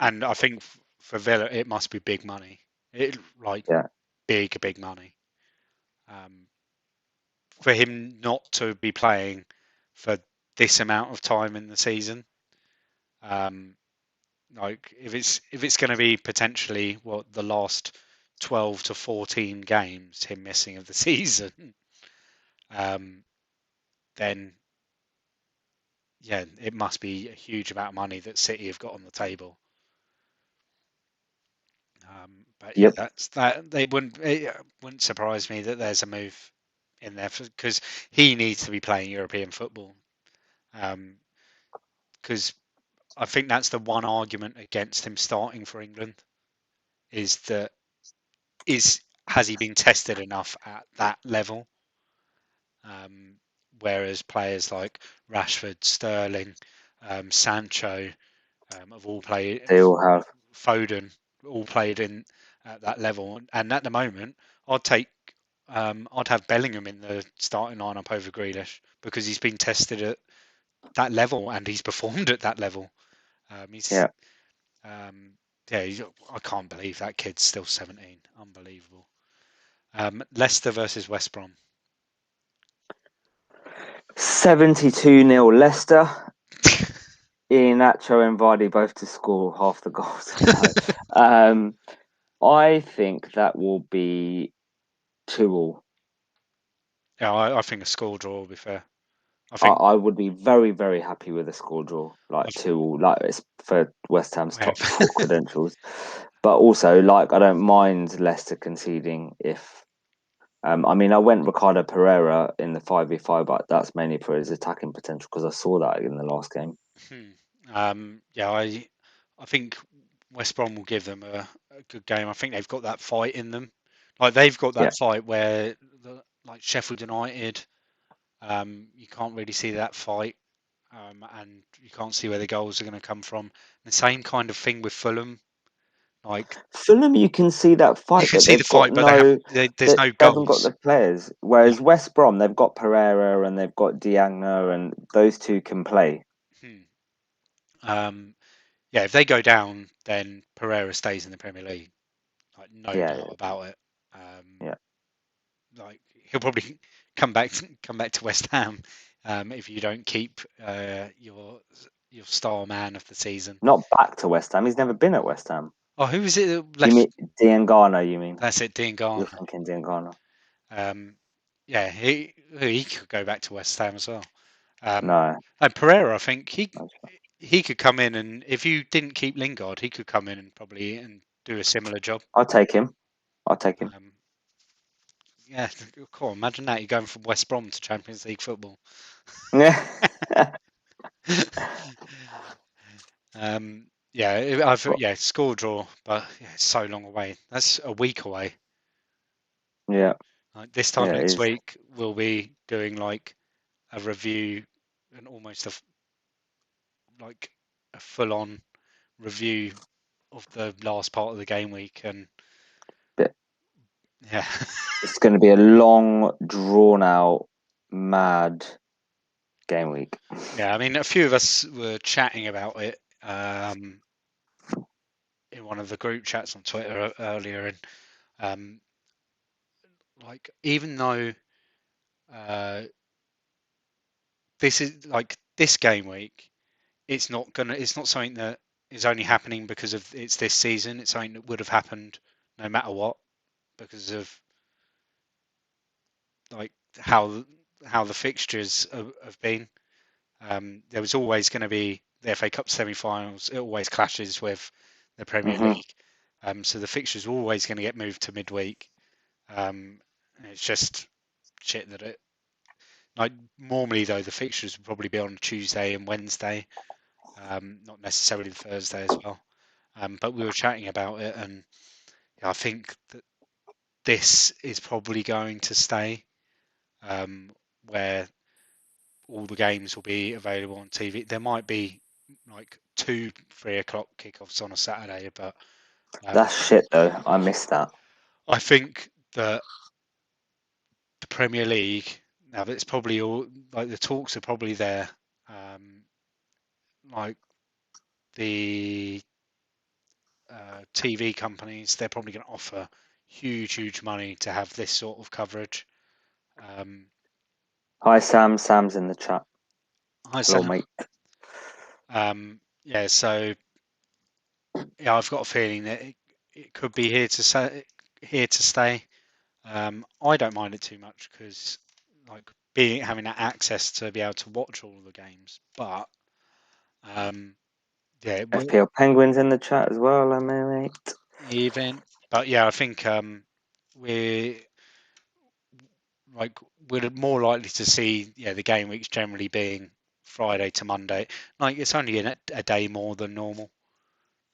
[SPEAKER 2] And I think for Villa, it must be big money. It like
[SPEAKER 1] yeah,
[SPEAKER 2] big money. Um, for him not to be playing for this amount of time in the season, um, like if it's going to be potentially what the last 12 to 14 games him missing of the season, um, then yeah, it must be a huge amount of money that City have got on the table. But yeah,
[SPEAKER 1] yep,
[SPEAKER 2] that's that. It wouldn't surprise me that there's a move in there because he needs to be playing European football. Because I think that's the one argument against him starting for England is that is has he been tested enough at that level? Um, whereas players like Rashford, Sterling, Sancho have all played,
[SPEAKER 1] they all have.
[SPEAKER 2] Foden all played in at that level, and at the moment, I'd take I'd have Bellingham in the starting lineup over Grealish because he's been tested at that level and he's performed at that level. He's
[SPEAKER 1] Yeah,
[SPEAKER 2] um, yeah, I can't believe that kid's still 17. Unbelievable. Leicester versus West Brom.
[SPEAKER 1] 72-0 Leicester. Iheanacho and Vardy both to score half the goals. No. I think that will be 2-2.
[SPEAKER 2] Yeah, I think a score draw will be fair. I
[SPEAKER 1] I,
[SPEAKER 2] think
[SPEAKER 1] I would be very, very happy with a score draw, like
[SPEAKER 2] I've,
[SPEAKER 1] 2-2, like it's for West Ham's
[SPEAKER 2] yeah,
[SPEAKER 1] top four credentials. But also, like, I don't mind Leicester conceding if. I mean, I went Ricardo Pereira in the 5v5, but that's mainly for his attacking potential because I saw that in the last game.
[SPEAKER 2] yeah, I think West Brom will give them a good game. I think they've got that fight in them. Like they've got
[SPEAKER 1] Yeah.
[SPEAKER 2] that fight where like Sheffield United, you can't really see that fight, and you can't see where the goals are going to come from. The same kind of thing with Fulham. Like
[SPEAKER 1] Fulham, you can see that
[SPEAKER 2] you
[SPEAKER 1] fight,
[SPEAKER 2] can
[SPEAKER 1] but
[SPEAKER 2] see the
[SPEAKER 1] they've got
[SPEAKER 2] fight, but they have
[SPEAKER 1] no,
[SPEAKER 2] there's
[SPEAKER 1] that
[SPEAKER 2] no
[SPEAKER 1] they haven't got
[SPEAKER 2] goals.
[SPEAKER 1] the players.
[SPEAKER 2] Yeah.
[SPEAKER 1] Whereas West Brom, they've got Pereira and they've got Diagno, and those two can play.
[SPEAKER 2] Hmm. Um, yeah, if they go down, then Pereira stays in the Premier League. Like no
[SPEAKER 1] Yeah,
[SPEAKER 2] doubt about it. Um,
[SPEAKER 1] yeah.
[SPEAKER 2] like he'll probably come back to West Ham if you don't keep your star man of the season.
[SPEAKER 1] Not back to West Ham. He's never been at West Ham.
[SPEAKER 2] Oh, who is it that
[SPEAKER 1] You
[SPEAKER 2] left?
[SPEAKER 1] mean Diangana? You mean?
[SPEAKER 2] That's it, Dean
[SPEAKER 1] You're
[SPEAKER 2] Garner.
[SPEAKER 1] thinking Diangana?
[SPEAKER 2] Um, yeah, he could go back to West Ham as well. Um,
[SPEAKER 1] No.
[SPEAKER 2] and Pereira, I think he could come in, and if you didn't keep Lingard, he could come in and probably and do a similar job.
[SPEAKER 1] I'll take him. I'll take him.
[SPEAKER 2] Um, yeah, cool. Imagine that you're going from West Brom to Champions League football.
[SPEAKER 1] Yeah.
[SPEAKER 2] Yeah, yeah, score draw, but yeah, it's so long away. That's a week away.
[SPEAKER 1] Yeah.
[SPEAKER 2] Like this time
[SPEAKER 1] Yeah. It
[SPEAKER 2] next
[SPEAKER 1] is.
[SPEAKER 2] week, we'll be doing like a review and almost like a full-on review of the last part of the game week, and
[SPEAKER 1] Bit.
[SPEAKER 2] yeah,
[SPEAKER 1] It's going to be a long, drawn out, mad game week.
[SPEAKER 2] yeah. I mean, a few of us were chatting about it in one of the group chats on Twitter earlier, and um, like even though uh, this is like this game week, it's not something that is only happening because of it's this season. It's something that would have happened no matter what because of like how the fixtures have been. There was always going to be the FA Cup semi-finals. It always clashes with the Premier
[SPEAKER 1] Hmm.
[SPEAKER 2] League, so the fixtures are always going to get moved to midweek. It's just shit that it. Like normally though, the fixtures would probably be on Tuesday and Wednesday, not necessarily the Thursday as well. But we were chatting about it, and yeah, I think that this is probably going to stay, where all the games will be available on TV. There might be like 2, 3 o'clock kickoffs on a Saturday, but um,
[SPEAKER 1] That's shit though. I missed that.
[SPEAKER 2] I think that the Premier League now that it's probably all like the talks are probably there, like the TV companies, they're probably going to offer huge money to have this sort of coverage. Um,
[SPEAKER 1] Hi Sam. Sam's in the chat.
[SPEAKER 2] Hi
[SPEAKER 1] Hello,
[SPEAKER 2] Sam.
[SPEAKER 1] mate.
[SPEAKER 2] Yeah, so yeah, I've got a feeling that it could be here to stay. I don't mind it too much because like being having that access to be able to watch all of the games, but um, yeah,
[SPEAKER 1] FPL Penguins in the chat as well. Mate.
[SPEAKER 2] even but yeah, I think we're like we're more likely to see the game weeks generally being Friday to Monday. Like it's only a day more than normal.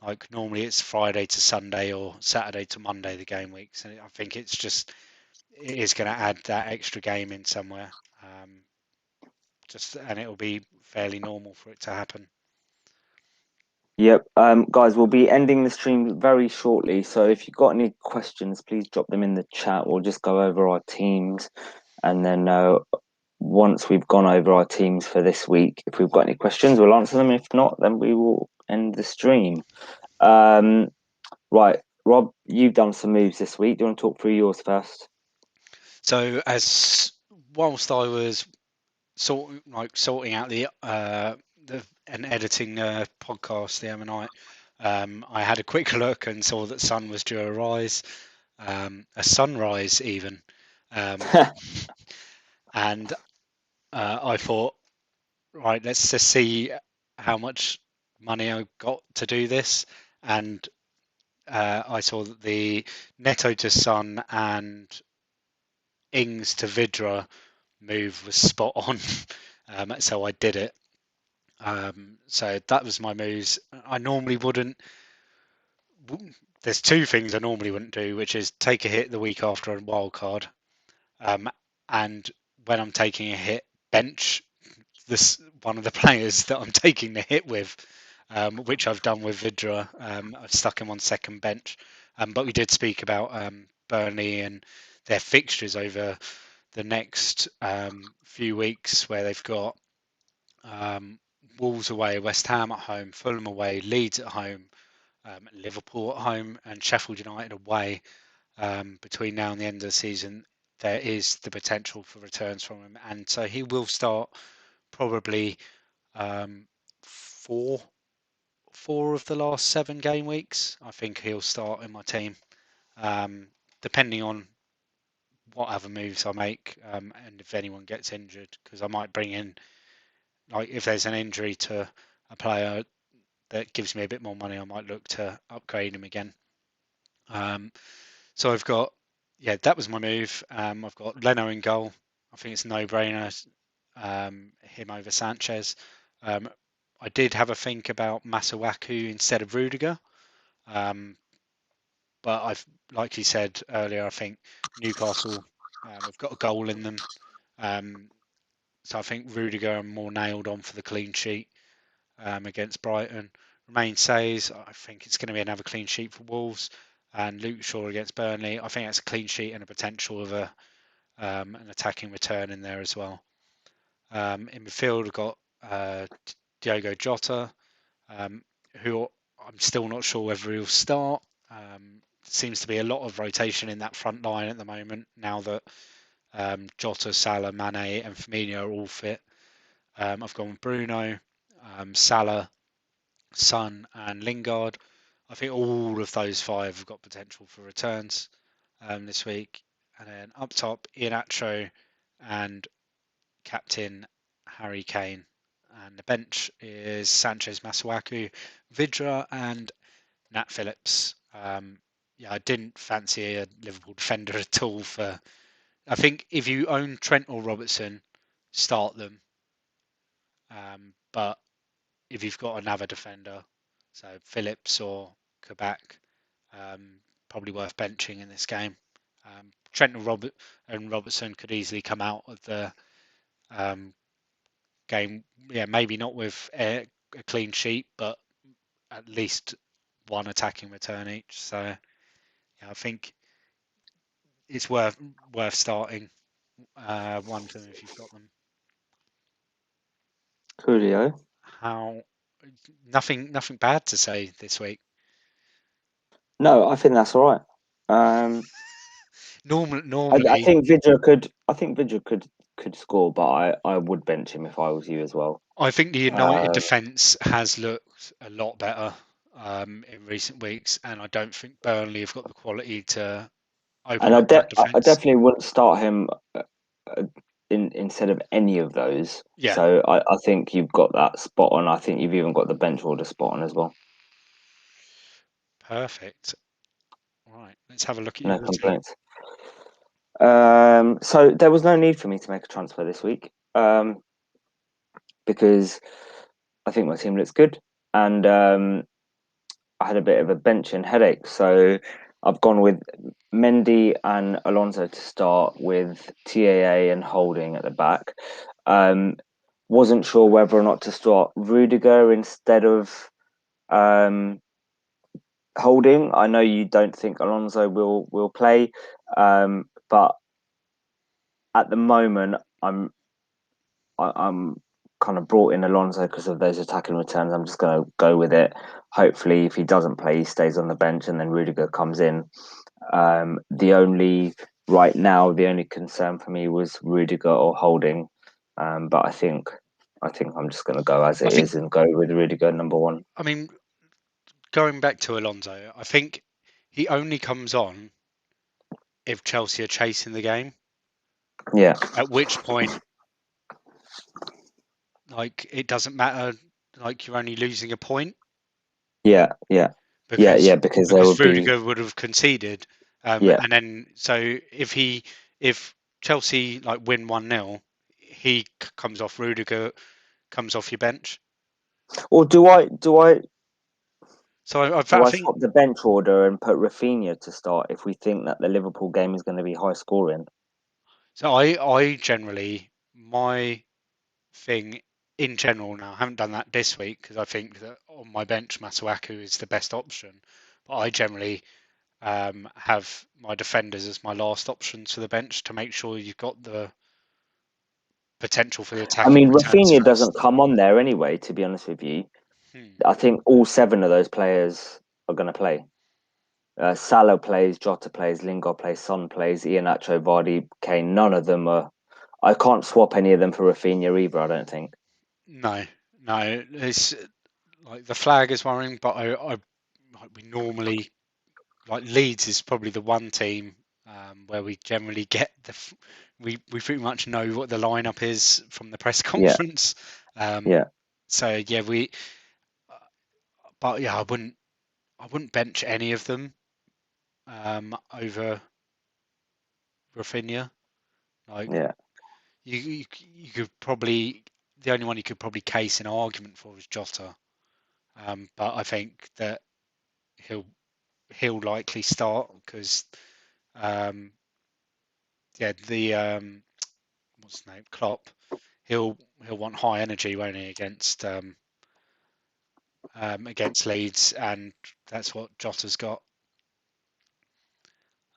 [SPEAKER 2] Like normally it's Friday to Sunday or Saturday to Monday the game weeks, and I think it's just it is going to add that extra game in somewhere. Just and it'll be fairly normal for it to happen.
[SPEAKER 1] Yep. Guys, we'll be ending the stream very shortly. So if you've got any questions, please drop them in the chat. We'll just go over our teams, and then once we've gone over our teams for this week, if we've got any questions, we'll answer them. If not, then we will end the stream. Um, right, Rob, you've done some moves this week. Do you want to talk through yours first?
[SPEAKER 2] So as whilst I was sorting out the and editing the podcast the other night. I had a quick look and saw that sun was due a rise, a sunrise even, um, and I thought, right, let's just see how much money I got to do this, and I saw that the Neto to Sun and Ings to Vidra move was spot on, so I did it. So that was my moves. I normally wouldn't. There's two things I normally wouldn't do, which is take a hit the week after a wild card, and when I'm taking a hit, bench this one of the players that I'm taking the hit with, which I've done with Vidra. I've stuck him on second bench, but we did speak about Burnley and their fixtures over the next few weeks, where they've got um, Wolves away, West Ham at home, Fulham away, Leeds at home, Liverpool at home, and Sheffield United away. Between now and the end of the season, there is the potential for returns from him, and so he will start probably um, four of the last 7 game weeks. I think he'll start in my team, um, depending on what other moves I make, and if anyone gets injured, because I might bring in, like, if there's an injury to a player that gives me a bit more money, I might look to upgrade him again. So I've got, yeah, that was my move. I've got Leno in goal. I think it's a no-brainer, him over Sanchez. I did have a think about Masuaku instead of Rudiger, um, but like you said earlier, I think Newcastle have got a goal in them, so I think Rudiger are more nailed on for the clean sheet against Brighton. Romain says I think it's going to be another clean sheet for Wolves, and Luke Shaw against Burnley. I think that's a clean sheet and a potential of an attacking return in there as well. In midfield, we've got Diogo Jota, who I'm still not sure whether he'll start. Seems to be a lot of rotation in that front line at the moment now that Jota, Salah, Mane, and Firmino are all fit. I've gone with Bruno, Salah, Son, and Lingard. I think all of those five have got potential for returns this week. And then up top, Iheanacho and captain Harry Kane. And the bench is Sanchez, Masuaku, Vidra, and Nat Phillips. Yeah, I didn't fancy a Liverpool defender at all. I think if you own Trent or Robertson, start them. But if you've got another defender, so Phillips or Kabak, probably worth benching in this game. Trent and Robertson could easily come out of the game. Yeah, maybe not with a clean sheet, but at least one attacking return each. So yeah, I think it's worth starting one of them if you've got them.
[SPEAKER 1] Coolio.
[SPEAKER 2] How nothing bad to say this week.
[SPEAKER 1] No, I think that's all right. I
[SPEAKER 2] Normally,
[SPEAKER 1] think Vidra could. I think Vidra could score, but I would bench him if I was you as well.
[SPEAKER 2] I think the United
[SPEAKER 1] Um,
[SPEAKER 2] defence has looked a lot better in recent weeks, and I don't think Burnley have got the quality to
[SPEAKER 1] and
[SPEAKER 2] open up that
[SPEAKER 1] I
[SPEAKER 2] defence.
[SPEAKER 1] definitely wouldn't start him instead of any of those.
[SPEAKER 2] Yeah,
[SPEAKER 1] So I think you've got that spot on. I think you've even got the bench order spot on as well.
[SPEAKER 2] perfect. Right, let's have a look at
[SPEAKER 1] No
[SPEAKER 2] your team.
[SPEAKER 1] complaints. So there was no need for me to make a transfer this week because I think my team looks good, and I had a bit of a benching headache. So I've gone with Mendy and Alonso to start, with TAA and Holding at the back. Wasn't sure whether or not to start Rudiger instead of Holding. I know you don't think Alonso will play, but at the moment I'm kind of brought in Alonso because of those attacking returns. I'm just going to go with it. Hopefully, if he doesn't play, he stays on the bench, and then Rudiger comes in. The only concern for me was Rudiger or Holding. But I think I'm just going to go as
[SPEAKER 2] I
[SPEAKER 1] it
[SPEAKER 2] think,
[SPEAKER 1] is and go with Rudiger number one.
[SPEAKER 2] I mean, going back to Alonso, I think he only comes on if Chelsea are chasing the game.
[SPEAKER 1] Yeah,
[SPEAKER 2] At which point, like, it doesn't matter. Like, you're only losing a point
[SPEAKER 1] yeah, yeah, yeah,
[SPEAKER 2] because
[SPEAKER 1] yeah. Because there would be,
[SPEAKER 2] Rudiger would have conceded.
[SPEAKER 1] yeah.
[SPEAKER 2] And then so if Chelsea like win 1-0, he comes off. Rudiger comes off your bench.
[SPEAKER 1] Or
[SPEAKER 2] So
[SPEAKER 1] do
[SPEAKER 2] I
[SPEAKER 1] I
[SPEAKER 2] think
[SPEAKER 1] swap the bench order and put Rafinha to start if we think that the Liverpool game is going to be high scoring?
[SPEAKER 2] so. I generally my thing in general now. I haven't done that this week because I think that on my bench Masuaku is the best option. But I generally have my defenders as my last options for the bench to make sure you've got the potential for the
[SPEAKER 1] I
[SPEAKER 2] attacking
[SPEAKER 1] mean,
[SPEAKER 2] returns
[SPEAKER 1] Rafinha doesn't
[SPEAKER 2] first.
[SPEAKER 1] come on there anyway. To be honest with you,
[SPEAKER 2] Hmm.
[SPEAKER 1] I think all seven of those players are going to play. Salah plays, Jota plays, Lingard plays, Son plays, Iheanacho, Vardy, Kane. None of them are. I can't swap any of them for Rafinha either. I don't think.
[SPEAKER 2] No, no, it's like the flag is worrying, but I like we normally like Leeds is probably the one team where we generally get we pretty much know what the lineup is from the press
[SPEAKER 1] Yeah,
[SPEAKER 2] conference. Um,
[SPEAKER 1] yeah,
[SPEAKER 2] so yeah, but yeah, I wouldn't bench any of them over Rafinha. Like
[SPEAKER 1] yeah.
[SPEAKER 2] you could probably the only one you could probably case an argument for is Jota. But I think that he'll he'll likely start because um, yeah, the what's his name, Klopp, he'll want high energy, won't he, against Leeds, and that's what Jota's got.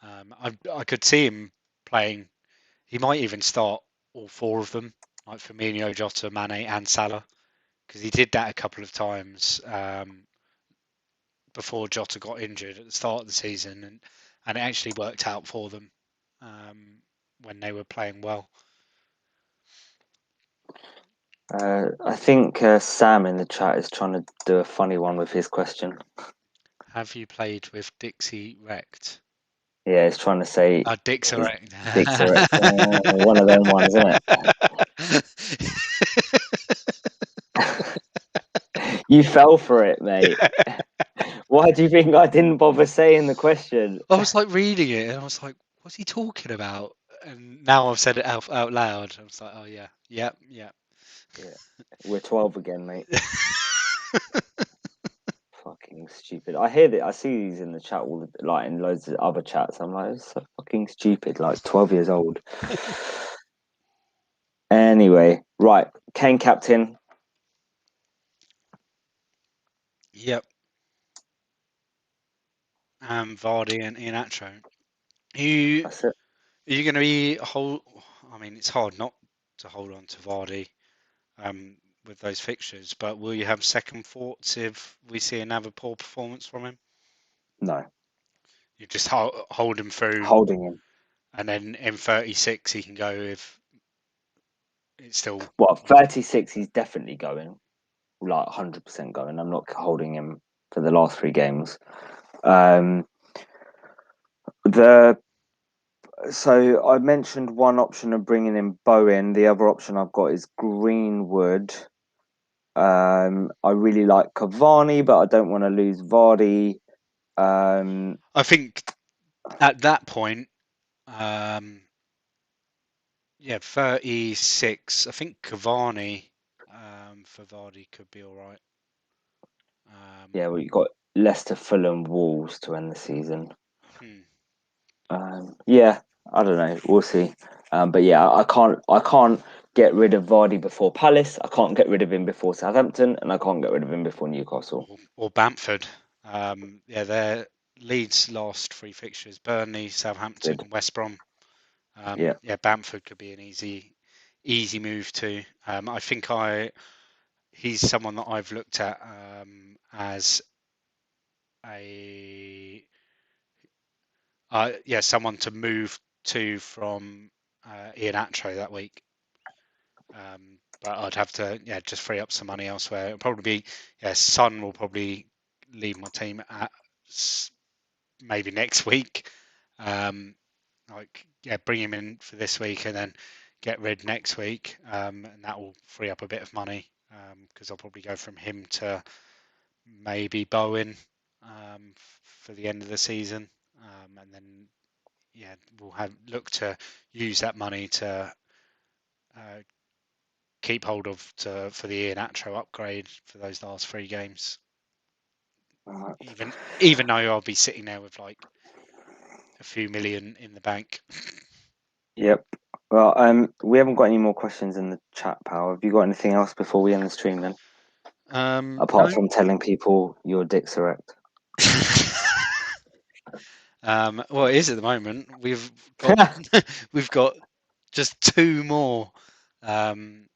[SPEAKER 2] I could see him playing. He might even start all four of them, like Firmino, Jota, Mane, and Salah, because he did that a couple of times before Jota got injured at the start of the season, and it actually worked out for them um, when they were playing well.
[SPEAKER 1] I think Sam in the chat is trying to do a funny one with his question.
[SPEAKER 2] Have you played with Dixie Wrecked?
[SPEAKER 1] Yeah, he's trying to say
[SPEAKER 2] Dix
[SPEAKER 1] his
[SPEAKER 2] Erect.
[SPEAKER 1] dicks are one of them ones, isn't it? You fell for it, mate. Why do you think I didn't bother saying the question?
[SPEAKER 2] I was like reading it and I was like, what's he talking about? And now I've said it out loud. I was like, oh yeah, yep, yep.
[SPEAKER 1] Yeah, we're 12 again, mate. Fucking stupid. I hear that. I see these in the chat all the, like in loads of other chats. I'm like, it's so fucking stupid. Like 12 years old. Anyway, right. Kane captain.
[SPEAKER 2] Yep. Vardy and Iheanacho.
[SPEAKER 1] That's it.
[SPEAKER 2] Are you going to be hold? I mean, it's hard not to hold on to Vardy with those fixtures, but will you have second thoughts if we see another poor performance from him?
[SPEAKER 1] No,
[SPEAKER 2] You just hold him through,
[SPEAKER 1] holding him.
[SPEAKER 2] and then in 36 he can go if it's still.
[SPEAKER 1] Well, 36. He's definitely going. Like 100% going. I'm not holding him for the last three games. Um, the So I mentioned one option of bringing in Bowen. The other option I've got is Greenwood. I really like Cavani, but I don't want to lose Vardy. Um,
[SPEAKER 2] I think at that point, um, yeah, 36. I think Cavani for Vardy could be all right.
[SPEAKER 1] yeah,
[SPEAKER 2] Um,
[SPEAKER 1] we've got Leicester, Fulham, Wolves to end the season.
[SPEAKER 2] hmm.
[SPEAKER 1] Yeah, I don't know. We'll see. But yeah, I can't get rid of Vardy before Palace. I can't get rid of him before Southampton, and I can't get rid of him before Newcastle.
[SPEAKER 2] Or Bamford. Yeah, their Leeds last three fixtures: Burnley,
[SPEAKER 1] Good.
[SPEAKER 2] Southampton, West Brom.
[SPEAKER 1] Yeah.
[SPEAKER 2] Yeah, Bamford could be an easy move too. I think he's someone that I've looked at as a yeah, someone to move to from Ian Atro that week. But I'd have to just free up some money elsewhere. It'll probably be Son will probably leave my team at maybe next week. Um, bring him in for this week and then get rid next week, and that will free up a bit of money because I'll probably go from him to maybe Bowen for the end of the season, and then we'll look to use that money to uh, keep hold of for the Ian Atro upgrade for those last 3 games.
[SPEAKER 1] Right.
[SPEAKER 2] Even though I'll be sitting there with like a few million in the bank.
[SPEAKER 1] Yep. Well, we haven't got any more questions in the chat, pal. Have you got anything else before we end the stream then? Apart
[SPEAKER 2] No.
[SPEAKER 1] from telling people your dick's erect.
[SPEAKER 2] Well, it is at the moment. Got we've got just 2 more um,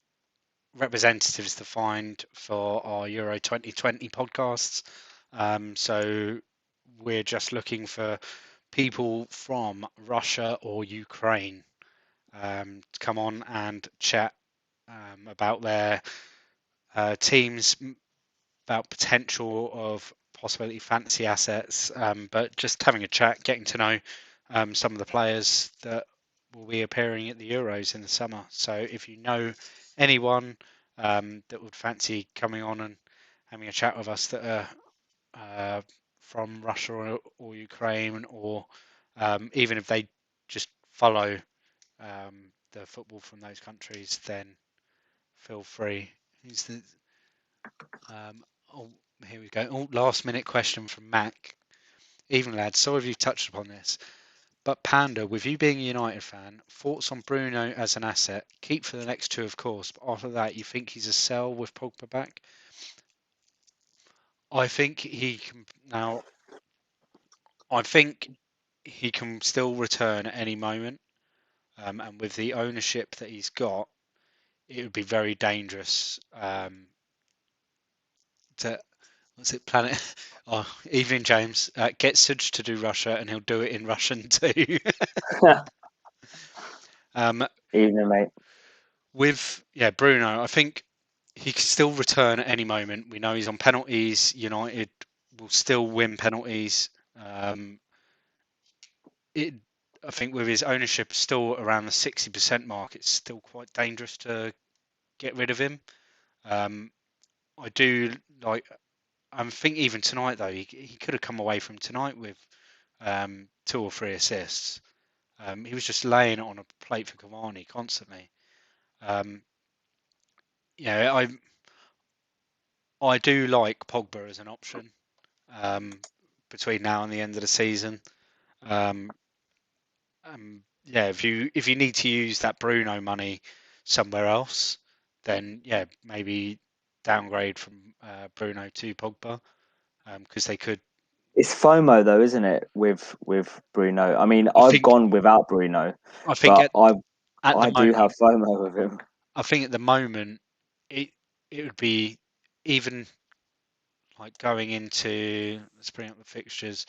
[SPEAKER 2] representatives to find for our Euro 2020 podcasts. So we're just looking for people from Russia or Ukraine to come on and chat about their teams, about potential of possibility fantasy assets, but just having a chat, getting to know some of the players that will be appearing at the Euros in the summer. So if you know anyone that would fancy coming on and having a chat with us that are from Russia or Ukraine, or even if they just follow the football from those countries, then feel free. Who's the um, oh, here we go. Oh, last minute question from Mac. Even lads, sorry if you've touched upon this, but Panda, with you being a United fan, thoughts on Bruno as an asset? Keep for the next 2, of course, but after that, you think he's a sell with Pogba back? I think he can now. I think he can still return at any moment, and with the ownership that he's got, it would be very dangerous to what's it, Planet? Oh, evening, James. Get Suj to do Russia, and he'll do it in Russian too. um,
[SPEAKER 1] Evening, mate.
[SPEAKER 2] with Bruno, I think he can still return at any moment. We know he's on penalties. United will still win penalties. It, I think, with his ownership still around the 60% mark, it's still quite dangerous to get rid of him. I do like. I think even tonight though, he could have come away from tonight with 2 or 3 assists. He was just laying it on a plate for Cavani constantly. Um, yeah, I do like Pogba as an option um, between now and the end of the season. Um, if you need to use that Bruno money somewhere else, then maybe downgrade from Bruno to Pogba because they could.
[SPEAKER 1] It's FOMO though, isn't it? With Bruno. I mean,
[SPEAKER 2] I
[SPEAKER 1] I've
[SPEAKER 2] think
[SPEAKER 1] gone without Bruno,
[SPEAKER 2] I think
[SPEAKER 1] but
[SPEAKER 2] at
[SPEAKER 1] I
[SPEAKER 2] the
[SPEAKER 1] do have
[SPEAKER 2] moment,
[SPEAKER 1] FOMO with him.
[SPEAKER 2] I think at the moment it it would be even like going into, let's bring up the fixtures,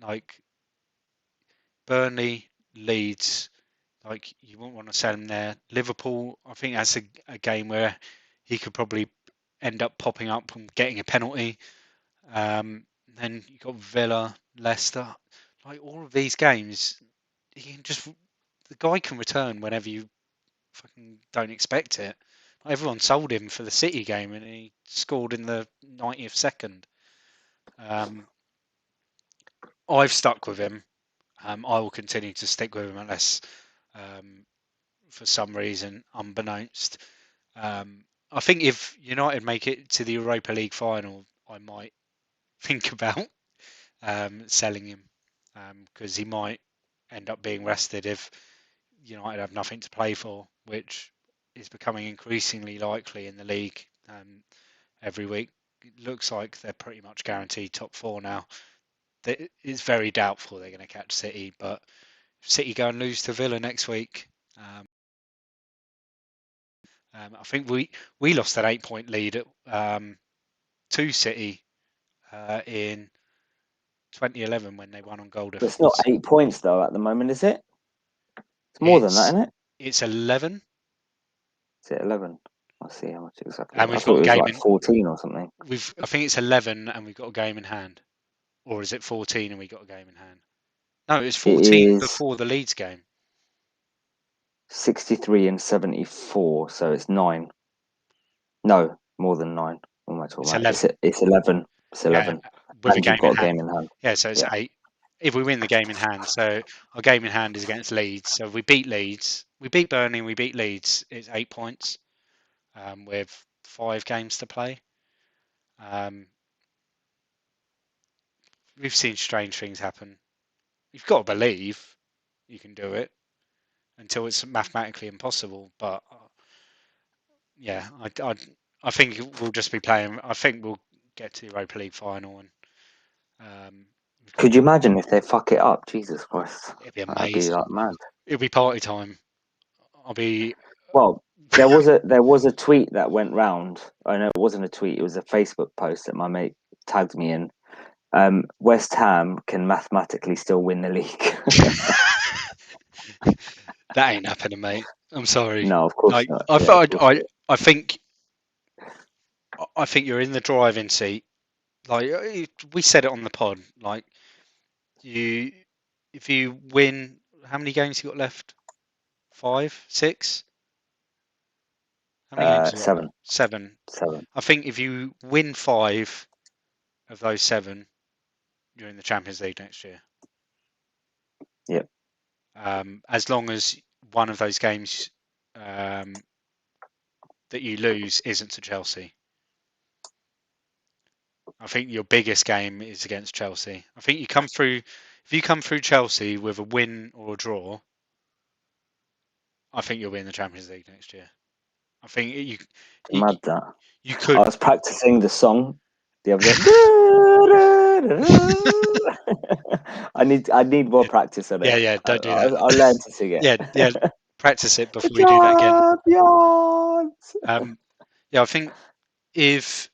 [SPEAKER 2] like Burnley, Leeds, like you wouldn't want to sell him there. Liverpool, I think that's a game where he could probably end up popping up and getting a penalty. Then you got Villa, Leicester, like all of these games, he can just the guy can return whenever you fucking don't expect it. Everyone sold him for the City game and he scored in the 90th second. Um, I've stuck with him. I will continue to stick with him unless, um, for some reason, unbeknownst, I think if United make it to the Europa League final, I might think about selling him because he might end up being rested if United have nothing to play for, which is becoming increasingly likely in the league every week. It looks like they're pretty much guaranteed top 4 now. It's very doubtful they're going to catch City, but if City go and lose to Villa next week, I think we lost an 8-point lead to City in 2011 when they won on goal
[SPEAKER 1] But it's not
[SPEAKER 2] difference.
[SPEAKER 1] 8 points though at the moment, is it? It's more than that,
[SPEAKER 2] It's
[SPEAKER 1] isn't it?
[SPEAKER 2] it's 11.
[SPEAKER 1] Is it 11? Let's see how much exactly.
[SPEAKER 2] And
[SPEAKER 1] I
[SPEAKER 2] we've
[SPEAKER 1] thought
[SPEAKER 2] got
[SPEAKER 1] it
[SPEAKER 2] a
[SPEAKER 1] was
[SPEAKER 2] game
[SPEAKER 1] like
[SPEAKER 2] in.
[SPEAKER 1] 14 or something.
[SPEAKER 2] I think it's 11, and we've got a game in hand. Or is it 14 and we got a game in hand? No, it was
[SPEAKER 1] It
[SPEAKER 2] 14
[SPEAKER 1] is
[SPEAKER 2] before the Leeds game.
[SPEAKER 1] 63 and 74, so it's 9. No, more than 9. What am I talking
[SPEAKER 2] It's
[SPEAKER 1] about?
[SPEAKER 2] 11.
[SPEAKER 1] It's 11. It's
[SPEAKER 2] Yeah,
[SPEAKER 1] 11.
[SPEAKER 2] with a
[SPEAKER 1] And you've
[SPEAKER 2] game in
[SPEAKER 1] got a
[SPEAKER 2] hand.
[SPEAKER 1] game in hand.
[SPEAKER 2] Yeah, so it's
[SPEAKER 1] Yeah.
[SPEAKER 2] 8. If we win the game in hand, so our game in hand is against Leeds. So if we beat Leeds, we beat Burnley, we beat Leeds, it's 8 points with 5 games to play. We've seen strange things happen. You've got to believe you can do it until it's mathematically impossible. But yeah, I think we'll just be playing. I think we'll get to the Europa League final, and we've got.
[SPEAKER 1] Could you imagine if they fuck it up? Jesus Christ.
[SPEAKER 2] It'd be
[SPEAKER 1] That'd be
[SPEAKER 2] amazing.
[SPEAKER 1] like mad.
[SPEAKER 2] It'll be party time. I'll be.
[SPEAKER 1] Well, there was a tweet that went round. I know it wasn't a tweet, it was a Facebook post that my mate tagged me in. West Ham can mathematically still win the league.
[SPEAKER 2] That ain't happening, mate. I'm sorry.
[SPEAKER 1] No, of course
[SPEAKER 2] Like
[SPEAKER 1] not.
[SPEAKER 2] I
[SPEAKER 1] Yeah, of
[SPEAKER 2] thought,
[SPEAKER 1] course not.
[SPEAKER 2] I think, I think you're in the driving seat. Like we said it on the pod. Like you, if you win, how many games you got left? 5, 6? How many games you got left?
[SPEAKER 1] 7.
[SPEAKER 2] 7.
[SPEAKER 1] 7.
[SPEAKER 2] I think if you win 5 of those 7, you're in the Champions League next year.
[SPEAKER 1] Yep.
[SPEAKER 2] As long as one of those games that you lose isn't to Chelsea. I think your biggest game is against Chelsea. I think if you come through Chelsea with a win or a draw, I think you'll be in the Champions League next year. I think you,
[SPEAKER 1] Mad that.
[SPEAKER 2] you
[SPEAKER 1] I
[SPEAKER 2] could.
[SPEAKER 1] was practicing the song the other day. I need more practice on
[SPEAKER 2] Yeah,
[SPEAKER 1] it.
[SPEAKER 2] yeah,
[SPEAKER 1] I,
[SPEAKER 2] don't do that.
[SPEAKER 1] I'll learn to sing it.
[SPEAKER 2] Yeah, yeah, practice it
[SPEAKER 1] The
[SPEAKER 2] before you do that again.
[SPEAKER 1] champions.
[SPEAKER 2] Yeah, I think if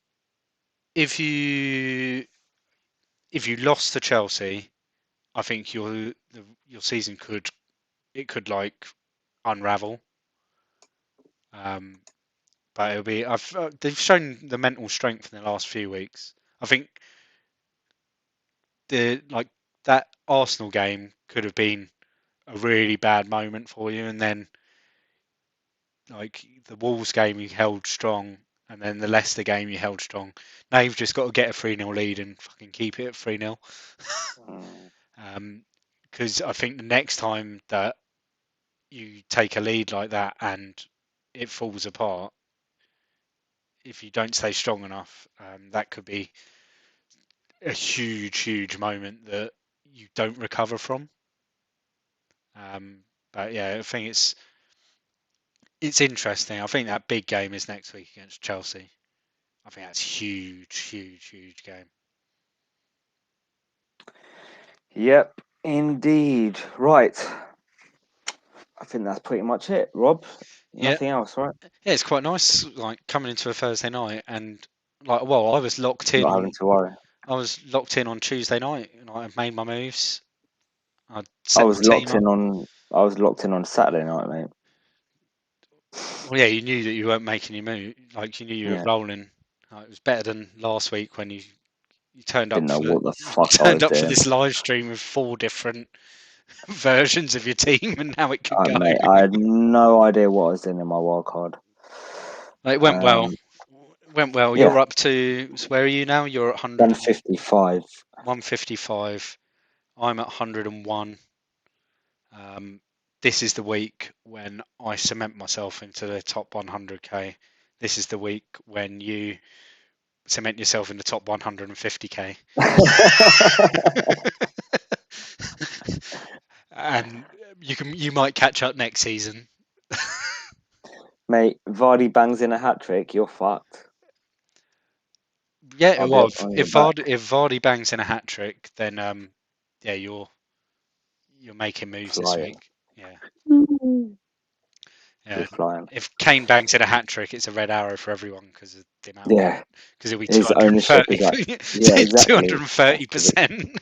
[SPEAKER 2] if you if you lost to Chelsea, I think your season could like unravel. But it'll be. They've shown the mental strength in the last few weeks. I think the like that Arsenal game could have been a really bad moment for you, and then like the Wolves game you held strong, and then the Leicester game you held strong. Now you've just got to get a 3-0 lead and fucking keep it at 3-0. Because I think the next time that you take a lead like that and it falls apart, if you don't stay strong enough, that could be a huge, huge moment that you don't recover from. But yeah, I think it's interesting. I think that big game is next week against Chelsea. I think that's huge, huge, huge game.
[SPEAKER 1] Yep, indeed. Right. I think that's pretty much it, Rob.
[SPEAKER 2] Yeah,
[SPEAKER 1] Nothing else, right?
[SPEAKER 2] yeah, it's quite nice, like coming into a Thursday night and like, well, I was locked in
[SPEAKER 1] Not having
[SPEAKER 2] on.
[SPEAKER 1] to worry.
[SPEAKER 2] I was locked in on Tuesday night, and I made my moves. I
[SPEAKER 1] I
[SPEAKER 2] set the
[SPEAKER 1] was
[SPEAKER 2] team
[SPEAKER 1] locked
[SPEAKER 2] up.
[SPEAKER 1] in on. I was locked in on Saturday night, mate.
[SPEAKER 2] Well, yeah, you knew that you weren't making your move. Like you knew you were
[SPEAKER 1] Yeah.
[SPEAKER 2] rolling. It was better than last week when you turned up
[SPEAKER 1] Didn't know
[SPEAKER 2] for
[SPEAKER 1] what the
[SPEAKER 2] you
[SPEAKER 1] fuck I
[SPEAKER 2] turned
[SPEAKER 1] was
[SPEAKER 2] up for
[SPEAKER 1] doing.
[SPEAKER 2] this live stream with 4 different versions of your team and how it could go.
[SPEAKER 1] Mate, I had no idea what I was doing in my wild card.
[SPEAKER 2] It went well.
[SPEAKER 1] Um,
[SPEAKER 2] Went well.
[SPEAKER 1] yeah,
[SPEAKER 2] You're up to, so where are you now? You're at
[SPEAKER 1] 155.
[SPEAKER 2] 155. I'm at 101. This is the week when I cement myself into the top 100k. This is the week when you cement yourself in the top 150k. And you might catch up next season.
[SPEAKER 1] Mate, Vardy bangs in a hat trick, you're fucked.
[SPEAKER 2] Yeah,
[SPEAKER 1] I'll be
[SPEAKER 2] well,
[SPEAKER 1] on your back.
[SPEAKER 2] If Vardy bangs in a hat trick, then yeah, you're making moves this
[SPEAKER 1] Flying.
[SPEAKER 2] week. Yeah,
[SPEAKER 1] You're
[SPEAKER 2] yeah.
[SPEAKER 1] flying.
[SPEAKER 2] If Kane bangs in a hat trick, it's a red arrow for everyone because of the amount of
[SPEAKER 1] Yeah,
[SPEAKER 2] because it'll be
[SPEAKER 1] his ownership is like, yeah, exactly. Fucking
[SPEAKER 2] 230%.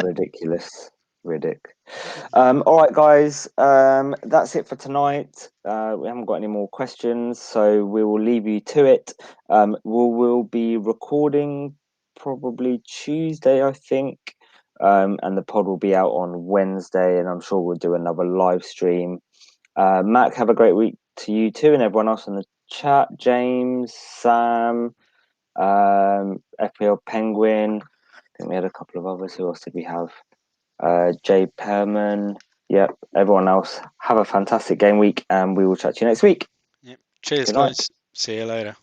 [SPEAKER 1] ridiculous. Riddick. All right, guys. That's it for tonight. We haven't got any more questions, so we will leave you to it. We'll be recording probably Tuesday, I think, and the pod will be out on Wednesday, and I'm sure we'll do another live stream. Mac, have a great week to you too, and everyone else in the chat. James, Sam, FPL Penguin. I think we had a couple of others. Who else did we have? Jay Perman. Yep. Everyone else, have a fantastic game week, and we will chat to you next week.
[SPEAKER 2] Yep. Cheers,
[SPEAKER 1] Good night.
[SPEAKER 2] guys. See you later.